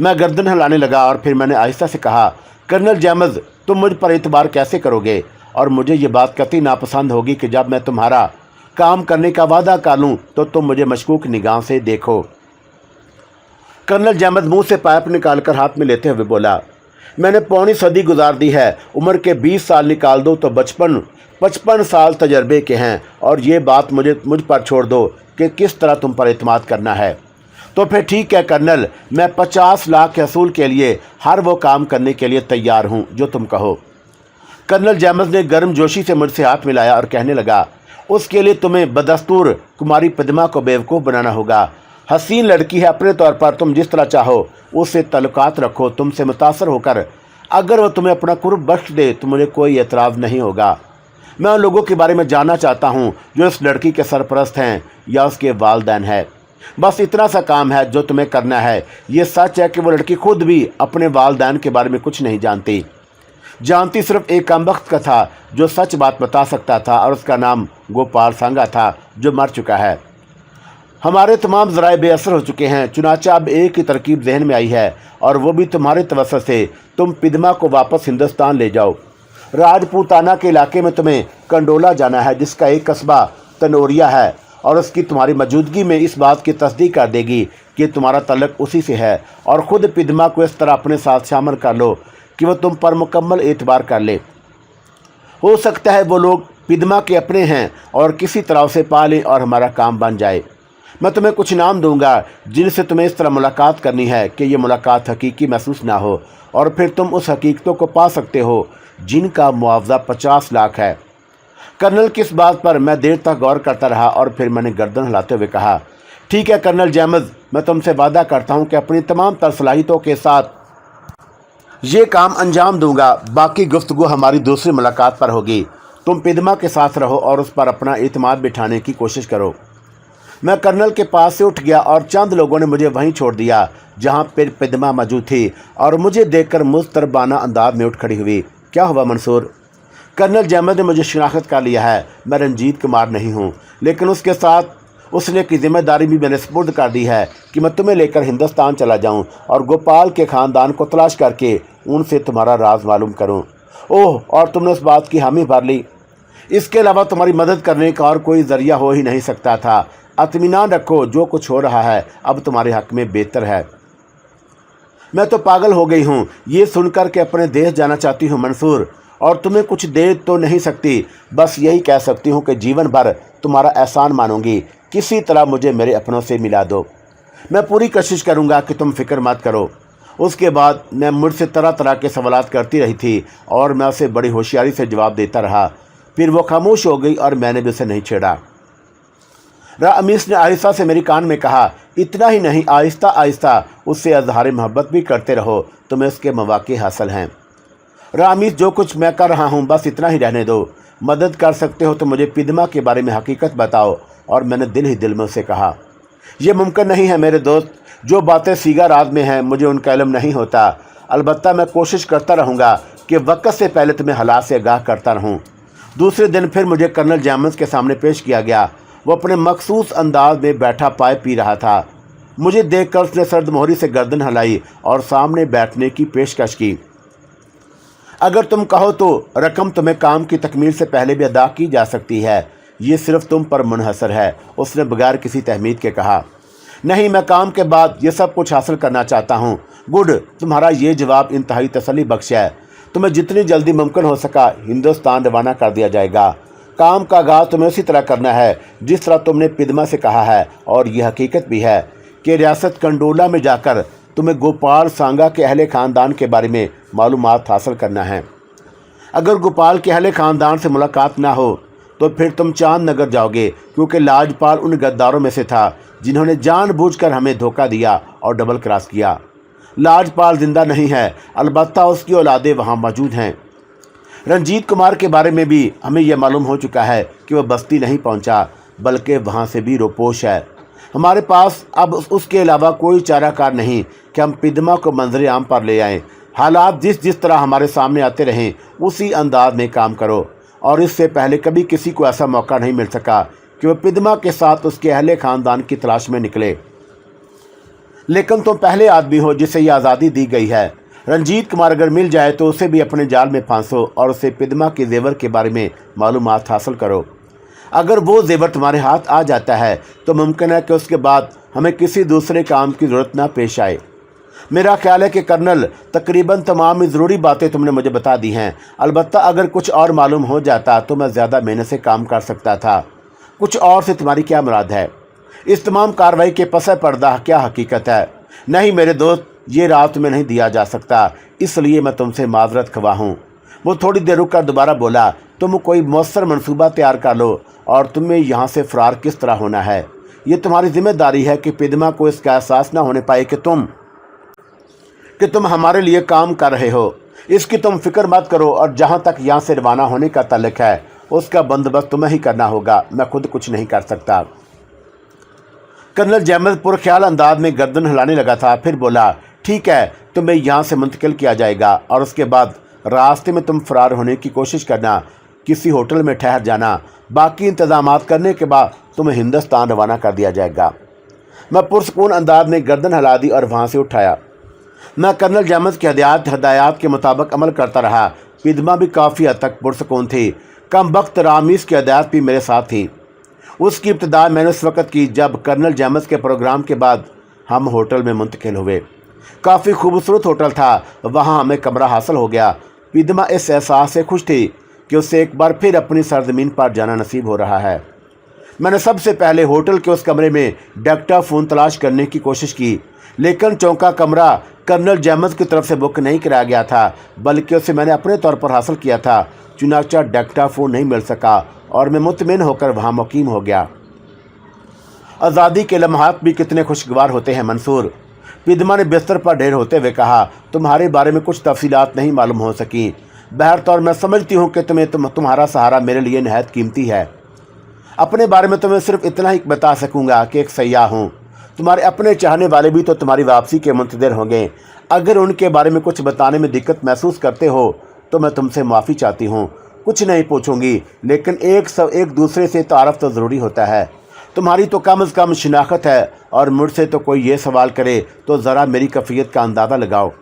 मैं गर्दन हिलाने लगा और फिर मैंने आहिस्ता से कहा, कर्नल जैमद, तुम मुझ पर एतबार कैसे करोगे? और मुझे ये बात कतई नापसंद होगी कि जब मैं तुम्हारा काम करने का वादा कर लूँ तो तुम मुझे मशकूक निगाह से देखो। कर्नल जैमद मुंह से पाइप निकालकर हाथ में लेते हुए बोला, मैंने पौनी सदी गुजार दी है। उम्र के 20 साल निकाल दो तो 55 साल तजर्बे के हैं, और ये बात मुझ पर छोड़ दो कि किस तरह तुम पर एतमाद करना है। तो फिर ठीक है कर्नल, मैं 50 लाख के असूल के लिए हर वो काम करने के लिए तैयार हूँ जो तुम कहो। कर्नल जैमस ने गर्म जोशी से मुझसे हाथ मिलाया और कहने लगा, उसके लिए तुम्हें बदस्तूर कुमारी पद्मा को बेवकूफ़ बनाना होगा। हसीन लड़की है अपने तौर पर, तुम जिस तरह चाहो उससे तल्लुकात रखो। तुमसे मुतासर होकर अगर वो तुम्हें अपना कुर्ब बख्श दे तो मुझे कोई एतराज़ नहीं होगा। मैं उन लोगों के बारे में जानना चाहता हूँ जो इस लड़की के सरपरस्त हैं या उसके वालिदैन है। बस इतना सा काम है जो तुम्हें करना है। ये सच है कि वो लड़की खुद भी अपने वालिदैन के बारे में कुछ नहीं जानती सिर्फ एक कमबख्त का था जो सच बात बता सकता था, और उसका नाम गोपाल सांगा था जो मर चुका है। हमारे तमाम ज़राए बेअसर हो चुके हैं, चुनाचे अब एक ही तरकीब जहन में आई है, और वो भी तुम्हारे तवस्सुत से। तुम पद्मा को वापस हिंदुस्तान ले जाओ। राजपूताना के इलाके में तुम्हें कंडोला जाना है, जिसका एक कस्बा तनोरिया है, और उसकी तुम्हारी मौजूदगी में इस बात की तस्दीक कर देगी कि तुम्हारा तल्लुक उसी से है। और ख़ुद पद्मा को इस तरह अपने साथ शामिल कर लो कि वो तुम पर मुकम्मल एतबार कर ले। हो सकता है वो लोग पद्मा के अपने हैं और किसी तरह उसे पा लें और हमारा काम बन जाए। मैं तुम्हें कुछ नाम दूंगा जिनसे तुम्हें इस तरह मुलाकात करनी है कि ये मुलाकात हकीकी महसूस ना हो, और फिर तुम उस हकीकतों को पा सकते हो जिनका मुआवजा 50 लाख है। कर्नल की इस बात पर मैं देर तक गौर करता रहा, और फिर मैंने गर्दन हिलाते हुए कहा, ठीक है कर्नल जेम्स, मैं तुमसे वादा करता हूँ कि अपनी तमाम तर सलाहियतों के साथ ये काम अंजाम दूंगा। बाकी गुफ्तगू हमारी दूसरी मुलाकात पर होगी। तुम पद्मा के साथ रहो और उस पर अपना एतमाद बिठाने की कोशिश करो। मैं कर्नल के पास से उठ गया और चंद लोगों ने मुझे वहीं छोड़ दिया जहां पर पद्मा मौजूद थी, और मुझे देखकर मुस्तरबाना अंदाज में उठ खड़ी हुई। क्या हुआ मंसूर? कर्नल जेम्स ने मुझे शिनाख्त कर लिया है। मैं रंजीत कुमार नहीं हूँ, लेकिन उसके साथ उसने की जिम्मेदारी भी मैंने सुपुर्द कर दी है कि मैं तुम्हें लेकर हिंदुस्तान चला जाऊं और गोपाल के ख़ानदान को तलाश करके उनसे तुम्हारा राज मालूम करूं। ओह, और तुमने उस बात की हामी भर ली। इसके अलावा तुम्हारी मदद करने का और कोई ज़रिया हो ही नहीं सकता था। इत्मीनान रखो, जो कुछ हो रहा है अब तुम्हारे हक़ में बेहतर है। मैं तो पागल हो गई हूँ ये सुनकर के अपने देश जाना चाहती हूँ मंसूर, और तुम्हें कुछ दे तो नहीं सकती, बस यही कह सकती हूँ कि जीवन भर तुम्हारा एहसान मानूंगी। किसी तरह मुझे मेरे अपनों से मिला दो। मैं पूरी कोशिश करूँगा कि तुम फिक्र मत करो। उसके बाद मैं मुझसे तरह तरह के सवालात करती रही थी, और मैं उसे बड़ी होशियारी से जवाब देता रहा। फिर वो खामोश हो गई और मैंने भी उसे नहीं छेड़ा। रामीस ने आहिस्ता से मेरी कान में कहा, इतना ही नहीं, आहिस्ता आहिस्ता उससे अजहार मोहब्बत भी करते रहो, तुम्हें उसके मौके हासिल हैं। रामीस, जो कुछ मैं कर रहा हूँ बस इतना ही रहने दो। मदद कर सकते हो तो मुझे पद्मा के बारे में हकीकत बताओ। और मैंने दिल ही दिल में उसे कहा, यह मुमकिन नहीं है मेरे दोस्त, जो बातें सीगा राज में हैं मुझे उनका इल्म नहीं होता। अलबत्ता मैं कोशिश करता रहूँगा कि वक्त से पहले तुम्हें हालात से आगाह करता रहूँ। दूसरे दिन फिर मुझे कर्नल जेम्स के सामने पेश किया गया। वो अपने मखसूस अंदाज में बैठा पाए पी रहा था। मुझे देखकर उसने सर्द मोहरी से गर्दन हिलाई और सामने बैठने की पेशकश की। अगर तुम कहो तो रकम तुम्हें काम की तकमील से पहले भी अदा की जा सकती है, ये सिर्फ तुम पर मुनहसर है, उसने बगैर किसी तहमीद के कहा। नहीं, मैं काम के बाद ये सब कुछ हासिल करना चाहता हूँ। गुड, तुम्हारा ये जवाब इंतहाई तसल्ली बख्श है। तुम्हें जितनी जल्दी मुमकिन हो सका हिंदुस्तान रवाना कर दिया जाएगा। काम का आगाज़ तुम्हें उसी तरह करना है जिस तरह तुमने पद्मा से कहा है, और यह हकीकत भी है कि रियासत कंडोला में जाकर तुम्हें गोपाल सांगा के अहले ख़ानदान के बारे में मालूमात हासिल करना है। अगर गोपाल के अहले ख़ानदान से मुलाकात ना हो तो फिर तुम चांद नगर जाओगे, क्योंकि लाजपाल उन गद्दारों में से था जिन्होंने जानबूझकर हमें धोखा दिया और डबल क्रॉस किया। लाजपाल जिंदा नहीं है, अलबत्ता उसकी औलादें वहाँ मौजूद हैं। रंजीत कुमार के बारे में भी हमें यह मालूम हो चुका है कि वह बस्ती नहीं पहुँचा, बल्कि वहाँ से भी रोपोश है। हमारे पास अब उसके अलावा कोई चाराकार नहीं कि हम पद्मा को मंजर आम पर ले आएँ। हालात जिस तरह हमारे सामने आते रहें उसी अंदाज में काम करो। और इससे पहले कभी किसी को ऐसा मौका नहीं मिल सका कि वह पद्मा के साथ उसके अहले ख़ानदान की तलाश में निकले, लेकिन तुम पहले आदमी हो जिसे यह आज़ादी दी गई है। रंजीत कुमार अगर मिल जाए तो उसे भी अपने जाल में फांसो और उसे पद्मा के जेवर के बारे में मालूमात हासिल करो। अगर वो जेवर तुम्हारे हाथ आ जाता है तो मुमकिन है कि उसके बाद हमें किसी दूसरे काम की ज़रूरत ना पेश आए। मेरा ख्याल है कि कर्नल, तकरीबन तमाम ज़रूरी बातें तुमने मुझे बता दी हैं। अलबत्ता अगर कुछ और मालूम हो जाता तो मैं ज़्यादा मेहनत से काम कर सकता था। कुछ और से तुम्हारी क्या मुराद है? इस तमाम कार्रवाई के पसे पर्दा क्या हकीकत है? नहीं मेरे दोस्त, ये राज तुम्हें नहीं दिया जा सकता, इसलिए मैं तुमसे माजरत खवा हूँ। वो थोड़ी देर रुक कर दोबारा बोला, तुम कोई मौसर मंसूबा तैयार कर लो और तुम्हें यहाँ से फ़रार किस तरह होना है। ये तुम्हारी जिम्मेदारी है कि पिदमा को इसका एहसास न होने पाए कि तुम हमारे लिए काम कर रहे हो। इसकी तुम फिक्र मत करो, और जहाँ तक यहाँ से रवाना होने का ताल्लुक है उसका बंदोबस्त तुम्हें ही करना होगा, मैं खुद कुछ नहीं कर सकता। कर्नल जेम्स पुरख्याल अंदाज में गर्दन हिलाने लगा था, फिर बोला, ठीक है, तुम्हें यहाँ से मुंतकिल किया जाएगा और उसके बाद रास्ते में तुम फरार होने की कोशिश करना, किसी होटल में ठहर जाना, बाकी इंतजामात करने के बाद तुम्हें हिंदुस्तान रवाना कर दिया जाएगा। मैं पुरसकून अंदाज में गर्दन हिला दी और वहाँ से उठाया। मैं कर्नल जेम्स की हदायत के मुताबिक अमल करता रहा। पिदमा भी काफ़ी हद तक पुरसकून थी। कम वक्त रामीस की हदायत भी मेरे साथ थी। उसकी इब्तिदा मैंने उस वक़्त की जब कर्नल जेम्स के प्रोग्राम के बाद हम होटल में मुंतकिल हुए। काफ़ी खूबसूरत होटल था, वहाँ हमें कमरा हासिल हो गया। पिदमा इस एहसास से खुश थी कि उसे एक बार फिर अपनी सरजमीन पर जाना नसीब हो रहा है। मैंने सबसे पहले होटल के उस कमरे में डेक्टाफोन तलाश करने की कोशिश की, लेकिन चौका कमरा कर्नल जेम्स की तरफ से बुक नहीं कराया गया था, बल्कि उसे मैंने अपने तौर पर हासिल किया था। चुनाचा डेक्टाफोन नहीं मिल सका और मैं मुतमिन होकर वहाँ मुकीम हो गया। आज़ादी के लम्हात भी कितने खुशगवार होते हैं मंसूर। पिदमा ने बिस्तर पर ढेर होते हुए कहा, तुम्हारे बारे में कुछ तफसीलात नहीं मालूम हो सकी। बहरतौर मैं समझती हूँ कि तुम्हारा सहारा मेरे लिए नहायत कीमती है। अपने बारे में तुम्हें सिर्फ इतना ही बता सकूँगा कि एक सयाह हूँ। तुम्हारे अपने चाहने वाले भी तो तुम्हारी वापसी के मुंतज़िर होंगे। अगर उनके बारे में कुछ बताने में दिक्कत महसूस करते हो तो मैं तुमसे माफ़ी चाहती हूँ। कुछ नहीं पूछूंगी, लेकिन एक दूसरे से तारफ़ तो ज़रूरी होता है। तुम्हारी तो कम से कम शिनाख्त है, और मुझसे तो कोई ये सवाल करे तो ज़रा मेरी कैफियत का अंदाज़ा लगाओ।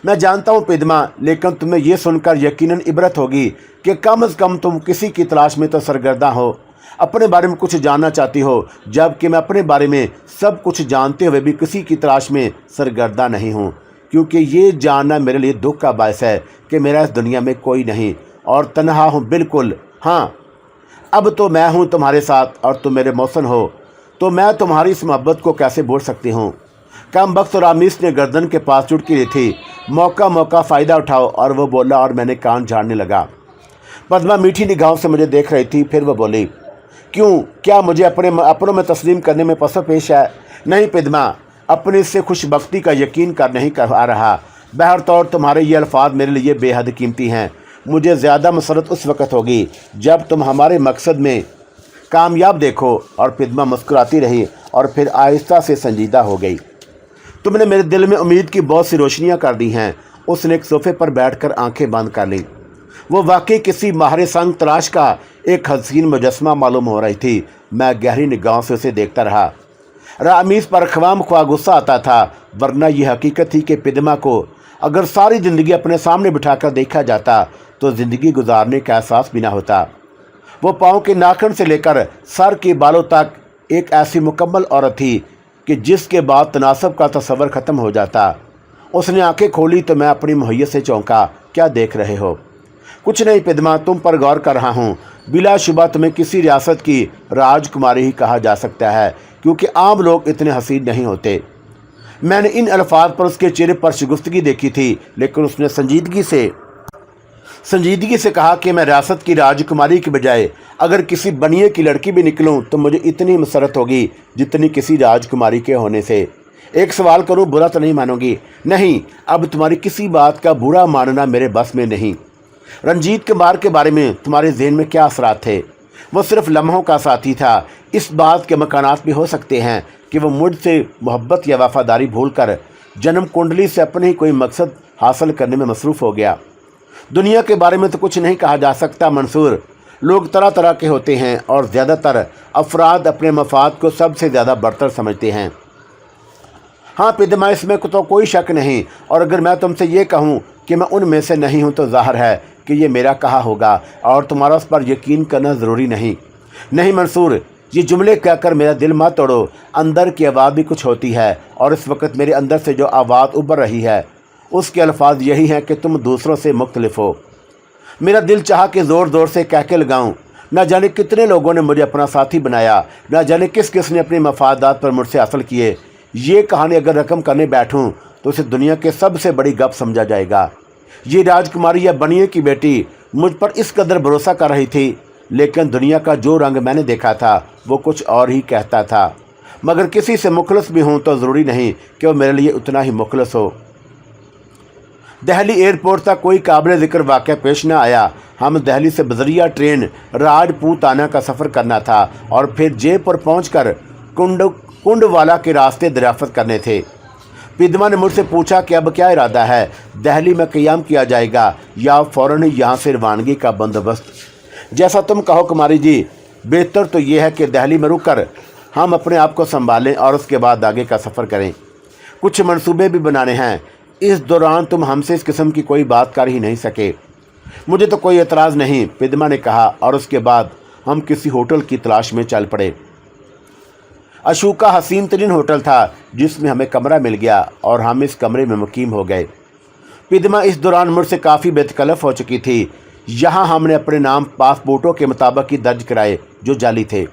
मैं जानता हूँ पिदमा, लेकिन तुम्हें यह सुनकर यकीनन इबरत होगी कि कम से कम तुम किसी की तलाश में तो सरगर्दा हो, अपने बारे में कुछ जानना चाहती हो, जबकि मैं अपने बारे में सब कुछ जानते हुए भी किसी की तलाश में सरगर्दा नहीं हूँ, क्योंकि ये जानना मेरे लिए दुख का बायस है कि मेरा इस दुनिया में कोई नहीं और तन्हा हूँ बिल्कुल। हाँ, अब तो मैं हूँ तुम्हारे साथ और तुम मेरे मौसन हो, तो मैं तुम्हारी इस मोहब्बत को कैसे भूल सकती हूँ। कम वक्त रामीस ने गर्दन के पास चुटकी ली थी। मौका फ़ायदा उठाओ, और वो बोला और मैंने कान झाड़ने लगा। पद्मा मीठी निगाहों से मुझे देख रही थी। फिर वो बोली, क्यों, क्या मुझे अपनों में तस्लीम करने में पसर पेश है? नहीं पिदमा, अपने से खुशबख्ती का यकीन कर नहीं कर आ रहा। बहरतौर तुम्हारे ये अल्फाज मेरे लिए बेहद कीमती हैं। मुझे ज़्यादा मसरत उस वक़्त होगी जब तुम हमारे मकसद में कामयाब देखो। और पिदमा मुस्कुराती रही और फिर आहिस्ता से संजीदा हो गई। तुमने मेरे दिल में उम्मीद की बहुत सी रोशनियाँ कर दी हैं। उसने एक सोफ़े पर बैठकर आंखें बंद कर लीं। वो वाकई किसी माहिर संग तराश का एक हसीन मुजस्मा मालूम हो रही थी। मैं गहरी निगाहों से उसे देखता रहा। रामीस पर ख्वाम ख्वाह गुस्सा आता था, वरना यह हकीकत थी कि पिदमा को अगर सारी ज़िंदगी अपने सामने बिठाकर देखा जाता तो ज़िंदगी गुजारने का एहसास भी ना होता। वो पाँव के नाखून से लेकर सर के बालों तक एक ऐसी मुकम्मल औरत थी कि जिसके बाद तनासब का तस्वर ख़त्म हो जाता। उसने आंखें खोली तो मैं अपनी मुहैयत से चौंका। क्या देख रहे हो? कुछ नहीं पिदमा, तुम पर गौर कर रहा हूँ। बिलाशुबा तुम्हें किसी रियासत की राजकुमारी ही कहा जा सकता है, क्योंकि आम लोग इतने हसीन नहीं होते। मैंने इन अल्फाज पर उसके चेहरे पर शिगुफ्तगी देखी थी, लेकिन उसने संजीदगी से कहा कि मैं रियासत की राजकुमारी के बजाय अगर किसी बनिए की लड़की भी निकलूं तो मुझे इतनी मसरत होगी जितनी किसी राजकुमारी के होने से। एक सवाल करूं, बुरा तो नहीं मानोगी? नहीं, अब तुम्हारी किसी बात का बुरा मानना मेरे बस में नहीं। रंजीत कुमार के बारे में तुम्हारे जहन में क्या असरात थे? वो सिर्फ लम्हों का साथी था। इस बात के मकानात भी हो सकते हैं कि वो मुझसे मोहब्बत या वफादारी भूलकर जन्म कुंडली से अपने ही कोई मकसद हासिल करने में मसरूफ़ हो गया। दुनिया के बारे में तो कुछ नहीं कहा जा सकता मंसूर। लोग तरह तरह के होते हैं और ज़्यादातर अफराद अपने मफाद को सबसे ज़्यादा बरतर समझते हैं। हाँ पिदमा, इसमें तो कोई शक नहीं, और अगर मैं तुमसे ये कहूँ कि मैं उनमें से नहीं हूँ तो ज़ाहिर है कि ये मेरा कहा होगा और तुम्हारा उस पर यकीन करना ज़रूरी नहीं। नहीं मंसूर, ये जुमले कहकर मेरा दिल मत तोड़ो। अंदर की आवाज़ भी कुछ होती है, और इस वक्त मेरे अंदर से जो आवाज़ उभर रही है उसके अल्फाज यही हैं कि तुम दूसरों से मुख्तलिफ हो। मेरा दिल चाहा कि ज़ोर ज़ोर से कह के लगाऊँ। न जाने कितने लोगों ने मुझे अपना साथी बनाया, न जाने किस किस ने अपने मफादात पर मुझसे हासिल किए। ये कहानी अगर रकम करने बैठूँ तो उसे दुनिया के सबसे बड़ी गप समझा जाएगा। ये राजकुमारी या बनिए की बेटी मुझ पर इस कदर भरोसा कर रही थी, लेकिन दुनिया का जो रंग मैंने देखा था वो कुछ और ही कहता था। मगर किसी से मुखलस भी हूँ तो ज़रूरी नहीं कि वो मेरे लिए उतना ही मुखलस हो। दिल्ली एयरपोर्ट तक कोई काबिल ज़िक्र वाक़या पेश न आया। हम दिल्ली से बजरिया ट्रेन राजपूताना का सफ़र करना था और फिर जयपुर पहुंचकर कुंडवाला के रास्ते दरियाफ़त करने थे। पिदमा ने मुझसे पूछा कि अब क्या इरादा है, दिल्ली में क़याम किया जाएगा या फ़ौरन ही यहाँ से रवानगी का बंदोबस्त। जैसा तुम कहो कुमारी जी, बेहतर तो ये है कि दिल्ली में रुक कर हम अपने आप को संभालें और उसके बाद आगे का सफ़र करें। कुछ मंसूबे भी बनाने हैं। इस दौरान तुम हमसे इस किस्म की कोई बात कर ही नहीं सके। मुझे तो कोई एतराज़ नहीं, पिदमा ने कहा, और उसके बाद हम किसी होटल की तलाश में चल पड़े। अशोका हसीन तरीन होटल था जिसमें हमें कमरा मिल गया और हम इस कमरे में मुकीम हो गए। पिदमा इस दौरान मुझसे काफ़ी बेतकल्लफ हो चुकी थी। यहाँ हमने अपने नाम पासपोर्टों के मुताबिक ही दर्ज कराए जो जाली थे।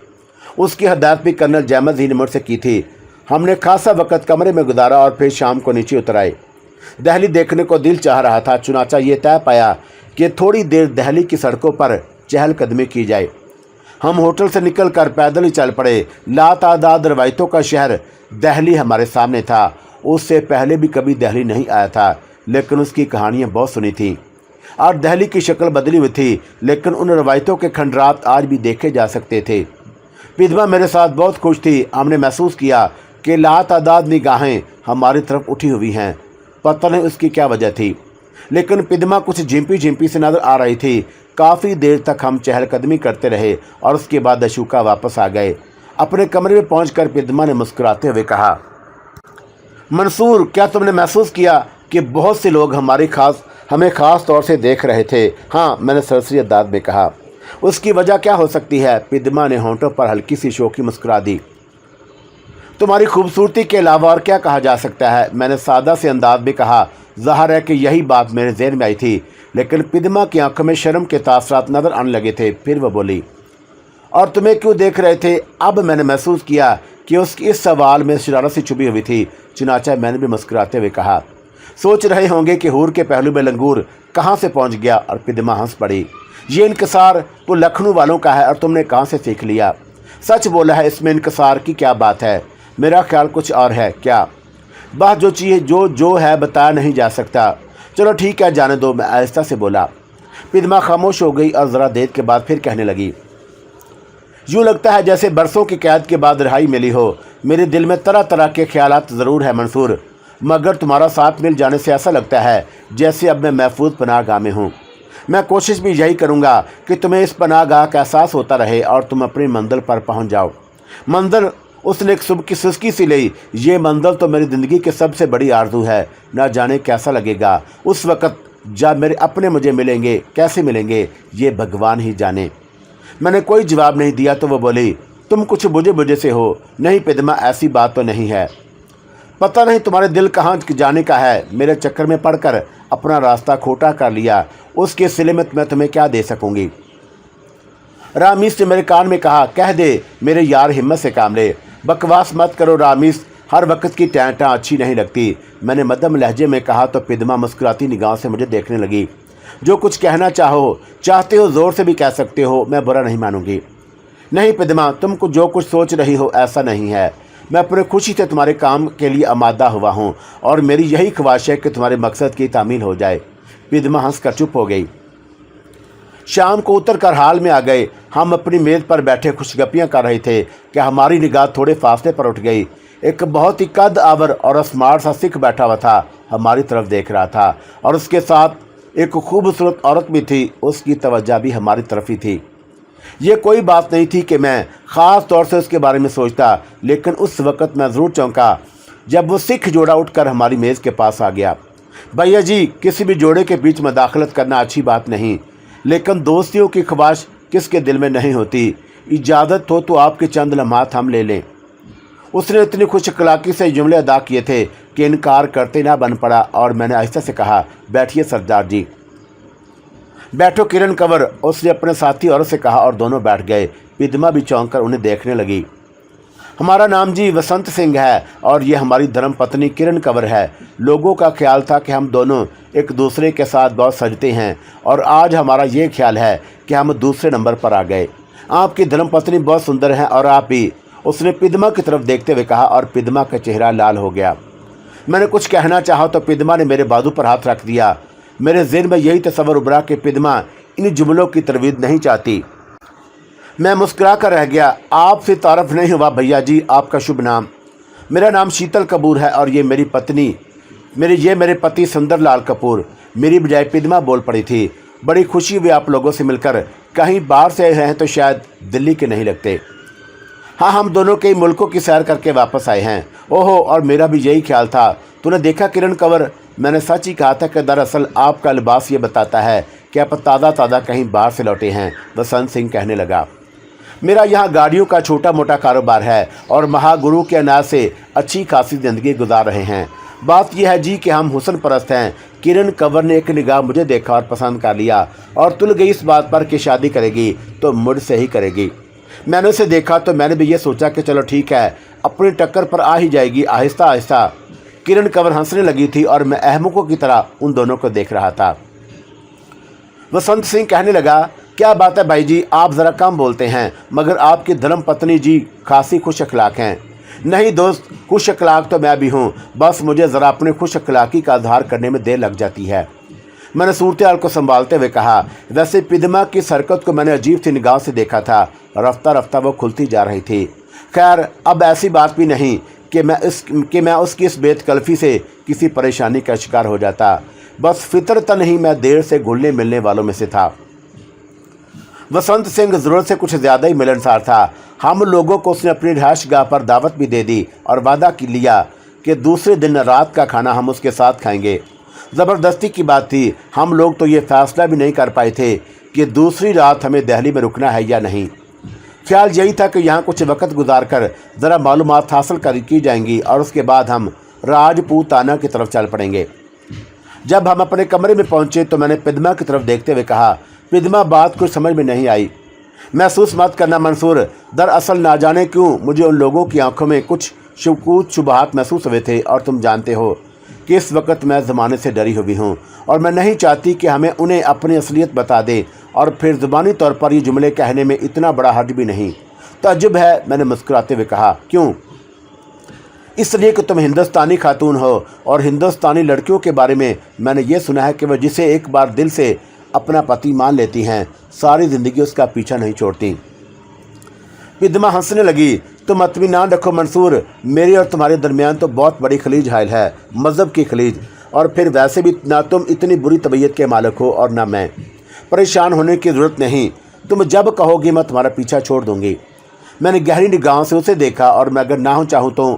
उसकी हदायत भी कर्नल जैमल जी ने मुझसे की थी। हमने खासा वक्त कमरे में गुजारा और फिर शाम को नीचे उतर आए। दिल्ली देखने को दिल चाह रहा था, चुनाचा ये तय पाया कि थोड़ी देर दिल्ली की सड़कों पर चहलकदमी की जाए। हम होटल से निकलकर पैदल ही चल पड़े। लातादाद रवायतों का शहर दिल्ली हमारे सामने था। उससे पहले भी कभी दिल्ली नहीं आया था, लेकिन उसकी कहानियाँ बहुत सुनी थी और दिल्ली की शक्ल बदली हुई थी, लेकिन उन रवायतों के खंडरात आज भी देखे जा सकते थे। पिदमा मेरे साथ बहुत खुश थी। हमने महसूस किया कि लातादाद निगाहें हमारी तरफ उठी हुई हैं। पता नहीं उसकी क्या वजह थी, लेकिन पिदमा कुछ झिम्पी से नजर आ रही थी। काफ़ी देर तक हम चहलकदमी करते रहे और उसके बाद अशोका वापस आ गए। अपने कमरे में पहुंचकर पिदमा ने मुस्कुराते हुए कहा, मंसूर, क्या तुमने महसूस किया कि बहुत से लोग हमें ख़ास तौर से देख रहे थे? हाँ, मैंने सरसरी अंदाज में कहा। उसकी वजह क्या हो सकती है? पिदमा ने होंठों पर हल्की सी शोखी मुस्कुरा दी। तुम्हारी खूबसूरती के अलावा और क्या कहा जा सकता है? मैंने सादा से अंदाज में कहा। ज़ाहिर है कि यही बात मेरे ज़हन में आई थी, लेकिन पिदमा की आंखों में शर्म के तासरात नज़र आने लगे थे। फिर वह बोली, और तुम्हें क्यों देख रहे थे? अब मैंने महसूस किया कि उसकी इस सवाल में शरारत सी छुपी हुई थी। चुनाचा मैंने भी मुस्कुराते हुए कहा, सोच रहे होंगे कि हूर के पहलू में लंगूर कहाँ से पहुँच गया। और पिदमा हंस पड़ी। ये इनकसार तो लखनऊ वालों का है और तुमने कहाँ से सीख लिया? सच बोला है, इसमें इनकसार की क्या बात है? मेरा ख्याल कुछ और है। क्या बात? जो चीज़ जो है बताया नहीं जा सकता। चलो ठीक है, जाने दो, मैं आहिस्ता से बोला। पिदमा खामोश हो गई और ज़रा देर के बाद फिर कहने लगी, यूँ लगता है जैसे बरसों की कैद के बाद रिहाई मिली हो। मेरे दिल में तरह तरह के ख्यालात ज़रूर है मंसूर, मगर तुम्हारा साथ मिल जाने से ऐसा लगता है जैसे अब मैं महफूज पनाहगाह में हूँ। मैं कोशिश भी यही करूँगा कि तुम्हें इस पनाहगाह का एहसास होता रहे और तुम अपनी मंजिल पर पहुँच जाओ। मंजिल? उसने एक सुबह की सुस्की सी ली। ये मंजिल तो मेरी ज़िंदगी की सबसे बड़ी आरज़ू है। ना जाने कैसा लगेगा उस वक़्त जब मेरे अपने मुझे मिलेंगे। कैसे मिलेंगे ये भगवान ही जाने। मैंने कोई जवाब नहीं दिया तो वो बोली, तुम कुछ बुझे से हो। नहीं पिदमा, ऐसी बात तो नहीं है। पता नहीं तुम्हारे दिल कहाँ जाने का है। मेरे चक्कर में पड़कर अपना रास्ता खोटा कर लिया। उसके सिले में मैं तुम्हें क्या दे सकूँगी? रामीस ने मेरे कान में कहा, कह दे मेरे यार, हिम्मत से काम ले। बकवास मत करो रामीस, हर वक्त की टाँटा अच्छी नहीं लगती। मैंने मध्यम लहजे में कहा तो पिदमा मुस्कुराती निगाह से मुझे देखने लगी। जो कुछ कहना चाहते हो ज़ोर से भी कह सकते हो, मैं बुरा नहीं मानूंगी। नहीं पिदमा, तुम जो कुछ सोच रही हो ऐसा नहीं है। मैं अपने खुशी से तुम्हारे काम के लिए आमादा हुआ हूँ और मेरी यही ख्वाहिश है कि तुम्हारे मकसद की तामील हो जाए। पिदमा हंस कर चुप हो गई। शाम को उतर कर हाल में आ गए। हम अपनी मेज़ पर बैठे खुशगपियाँ कर रहे थे कि हमारी निगाह थोड़े फासले पर उठ गई। एक बहुत ही कद आवर और स्मार्ट सा सिख बैठा हुआ था, हमारी तरफ देख रहा था और उसके साथ एक खूबसूरत औरत भी थी। उसकी तवज्जो भी हमारी तरफ ही थी। ये कोई बात नहीं थी कि मैं ख़ास तौर से उसके बारे में सोचता, लेकिन उस वक़्त मैं ज़रूर चौंका जब वो सिख जोड़ा उठकर हमारी मेज़ के पास आ गया। भैया जी, किसी भी जोड़े के बीच मदाखलत करना अच्छी बात नहीं, लेकिन दोस्तियों की ख्वाहिश किसके दिल में नहीं होती। इजाज़त हो तो आपके चंद लम्हात हम ले लें। उसने इतनी खुश अखलाक़ी से जुमले अदा किए थे कि इनकार करते ना बन पड़ा और मैंने आहिस्ता से कहा, बैठिए सरदार जी। बैठो किरण कंवर, उसने अपने साथी औरत से कहा और दोनों बैठ गए। पिदमा भी चौंक कर उन्हें देखने लगी। हमारा नाम जी वसंत सिंह है और ये हमारी धर्म पत्नी किरण कंवर है। लोगों का ख्याल था कि हम दोनों एक दूसरे के साथ बहुत सजते हैं और आज हमारा ये ख्याल है कि हम दूसरे नंबर पर आ गए। आपकी धर्म पत्नी बहुत सुंदर है और आप भी, उसने पिदमा की तरफ देखते हुए कहा और पिदमा का चेहरा लाल हो गया। मैंने कुछ कहना चाहा तो पिदमा ने मेरे बाजू पर हाथ रख दिया। मेरे ज़हन में यही तस्वर उभरा कि पिदमा इन जुमलों की तरवीद नहीं चाहती। मैं मुस्कुरा कर रह गया। आपसे तारफ़ नहीं हुआ भैया जी, आपका शुभ नाम? मेरा नाम शीतल कपूर है और ये मेरी पत्नी, मेरे पति सुंदर लाल कपूर। मेरी बजाय पिदमा बोल पड़ी थी। बड़ी खुशी हुई आप लोगों से मिलकर। कहीं बाहर से आए हैं तो शायद दिल्ली के नहीं लगते। हाँ, हम दोनों कई मुल्कों की सैर करके वापस आए हैं। ओहो, और मेरा भी यही ख्याल था। तूने देखा किरण कंवर, मैंने सच ही कहा था कि दरअसल आपका लिबास ये बताता है कि आप ताज़ा कहीं बाहर से लौटे हैं। वसंत सिंह कहने लगा, मेरा यहाँ गाड़ियों का छोटा मोटा कारोबार है और महागुरु के अनाज से अच्छी खासी ज़िंदगी गुजार रहे हैं। बात यह है जी कि हम हुस्न परस्त हैं। किरण कंवर ने एक निगाह मुझे देखा और पसंद कर लिया और तुल गई इस बात पर कि शादी करेगी तो मुझसे ही करेगी। मैंने उसे देखा तो मैंने भी ये सोचा कि चलो ठीक है, अपनी टक्कर पर आ ही जाएगी आहिस्ता आहिस्ता। किरण कंवर हंसने लगी थी और मैं अहमकों की तरह उन दोनों को देख रहा था। वसंत सिंह कहने लगा, क्या बात है भाई जी, आप ज़रा कम बोलते हैं, मगर आपकी धर्म पत्नी जी खासी खुश अखलाक हैं। नहीं दोस्त, खुश अखलाक तो मैं भी हूँ, बस मुझे ज़रा अपने खुश अखलाकी का इजहार करने में देर लग जाती है। मैंने सूरत-ए-हाल को संभालते हुए कहा, वैसे पिदमा की हरकत को मैंने अजीब सी निगाह से देखा था। रफ्ता रफ्ता वो खुलती जा रही थी। खैर, अब ऐसी बात भी नहीं कि मैं उसकी इस बेतकल्फ़ी से किसी परेशानी का शिकार हो जाता। बस फितरतन ही मैं देर से घुलने मिलने वालों में से था। वसंत सिंह ज़रूरत से कुछ ज़्यादा ही मिलनसार था। हम लोगों को उसने अपनी रिहाइशगाह पर दावत भी दे दी और वादा लिया कि दूसरे दिन रात का खाना हम उसके साथ खाएंगे। ज़बरदस्ती की बात थी। हम लोग तो ये फ़ैसला भी नहीं कर पाए थे कि दूसरी रात हमें दिल्ली में रुकना है या नहीं। ख्याल यही था कि यहाँ कुछ वक्त गुजार कर ज़रा मालूमात हासिल की जाएंगी और उसके बाद हम राजपूताना की तरफ चल पड़ेंगे। जब हम अपने कमरे में पहुँचे तो मैंने पिदमा की तरफ देखते हुए कहा, पिदमा, बात कुछ समझ में नहीं आई। महसूस मत करना मंसूर, दरअसल ना जाने क्यों मुझे उन लोगों की आंखों में कुछ शुबहात महसूस हुए थे और तुम जानते हो कि इस वक्त मैं ज़माने से डरी हुई हूँ और मैं नहीं चाहती कि हमें उन्हें अपनी असलियत बता दे और फिर ज़ुबानी तौर पर ये जुमले कहने में इतना बड़ा हर्ज भी नहीं। ताज्जुब है, मैंने मुस्कुराते हुए कहा। क्यों? इसलिए कि तुम हिंदुस्तानी खातून हो और हिंदुस्तानी लड़कियों के बारे में मैंने ये सुना है कि वह जिसे एक बार दिल से अपना पति मान लेती हैं, सारी ज़िंदगी उसका पीछा नहीं छोड़ती। पिदमा हंसने लगी। तुम इत्मीनान रखो मंसूर, मेरे और तुम्हारे दरमियान तो बहुत बड़ी खलीज हायल है, मज़हब की खलीज। और फिर वैसे भी ना तुम इतनी बुरी तबीयत के मालिक हो और ना मैं। परेशान होने की ज़रूरत नहीं, तुम जब कहोगी मैं तुम्हारा पीछा छोड़ दूँगी। मैंने गहरी निगाहों से उसे देखा और मैं अगर ना हो चाहूँ तो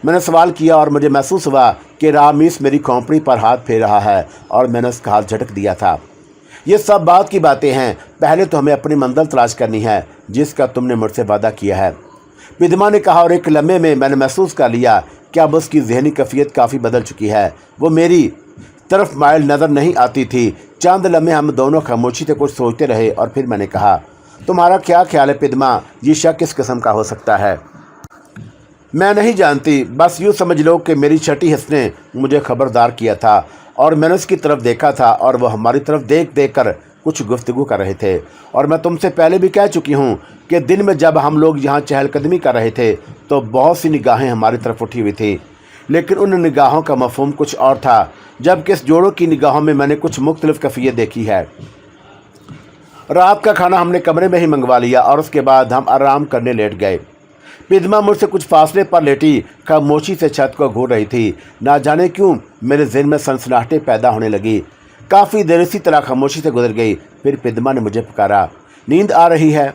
मैंने सवाल किया और मुझे महसूस हुआ कि रामीस मेरी खोपड़ी पर हाथ फेर रहा है और मैंने उसका हाथ झटक दिया था। ये सब बात की बातें हैं, पहले तो हमें अपनी मंजिल तलाश करनी है जिसका तुमने मुझसे वादा किया है, पिदमा ने कहा। और एक लम्हे में मैंने महसूस कर लिया कि अब उसकी जहनी कैफियत काफ़ी बदल चुकी है। वो मेरी तरफ माइल नज़र नहीं आती थी। चंद लम्हे हम दोनों खामोशी से कुछ सोचते रहे और फिर मैंने कहा, तुम्हारा क्या ख्याल है पिदमा, ये शक किस किस्म का हो सकता है? मैं नहीं जानती, बस यूँ समझ लो कि मेरी छठी हिस्स ने मुझे खबरदार किया था और मैंने उसकी तरफ देखा था और वह हमारी तरफ देख कर कुछ गुफ्तगू कर रहे थे। और मैं तुमसे पहले भी कह चुकी हूँ कि दिन में जब हम लोग यहाँ चहलकदमी कर रहे थे तो बहुत सी निगाहें हमारी तरफ उठी हुई थी, लेकिन उन निगाहों का मफहूम कुछ और था, जबकि इस जोड़ों की निगाहों में मैंने कुछ मुख्तलिफ कैफियत देखी है। रात का खाना हमने कमरे में ही मंगवा लिया और उसके बाद हम आराम करने लेट गए। पिदमा मुझसे कुछ फासले पर लेटी खामोशी से छत को घूर रही थी। ना जाने क्यों मेरे ज़हन में सनसनाहटें पैदा होने लगी। काफ़ी देर इसी तरह खामोशी से गुजर गई। फिर पिदमा ने मुझे पुकारा, नींद आ रही है?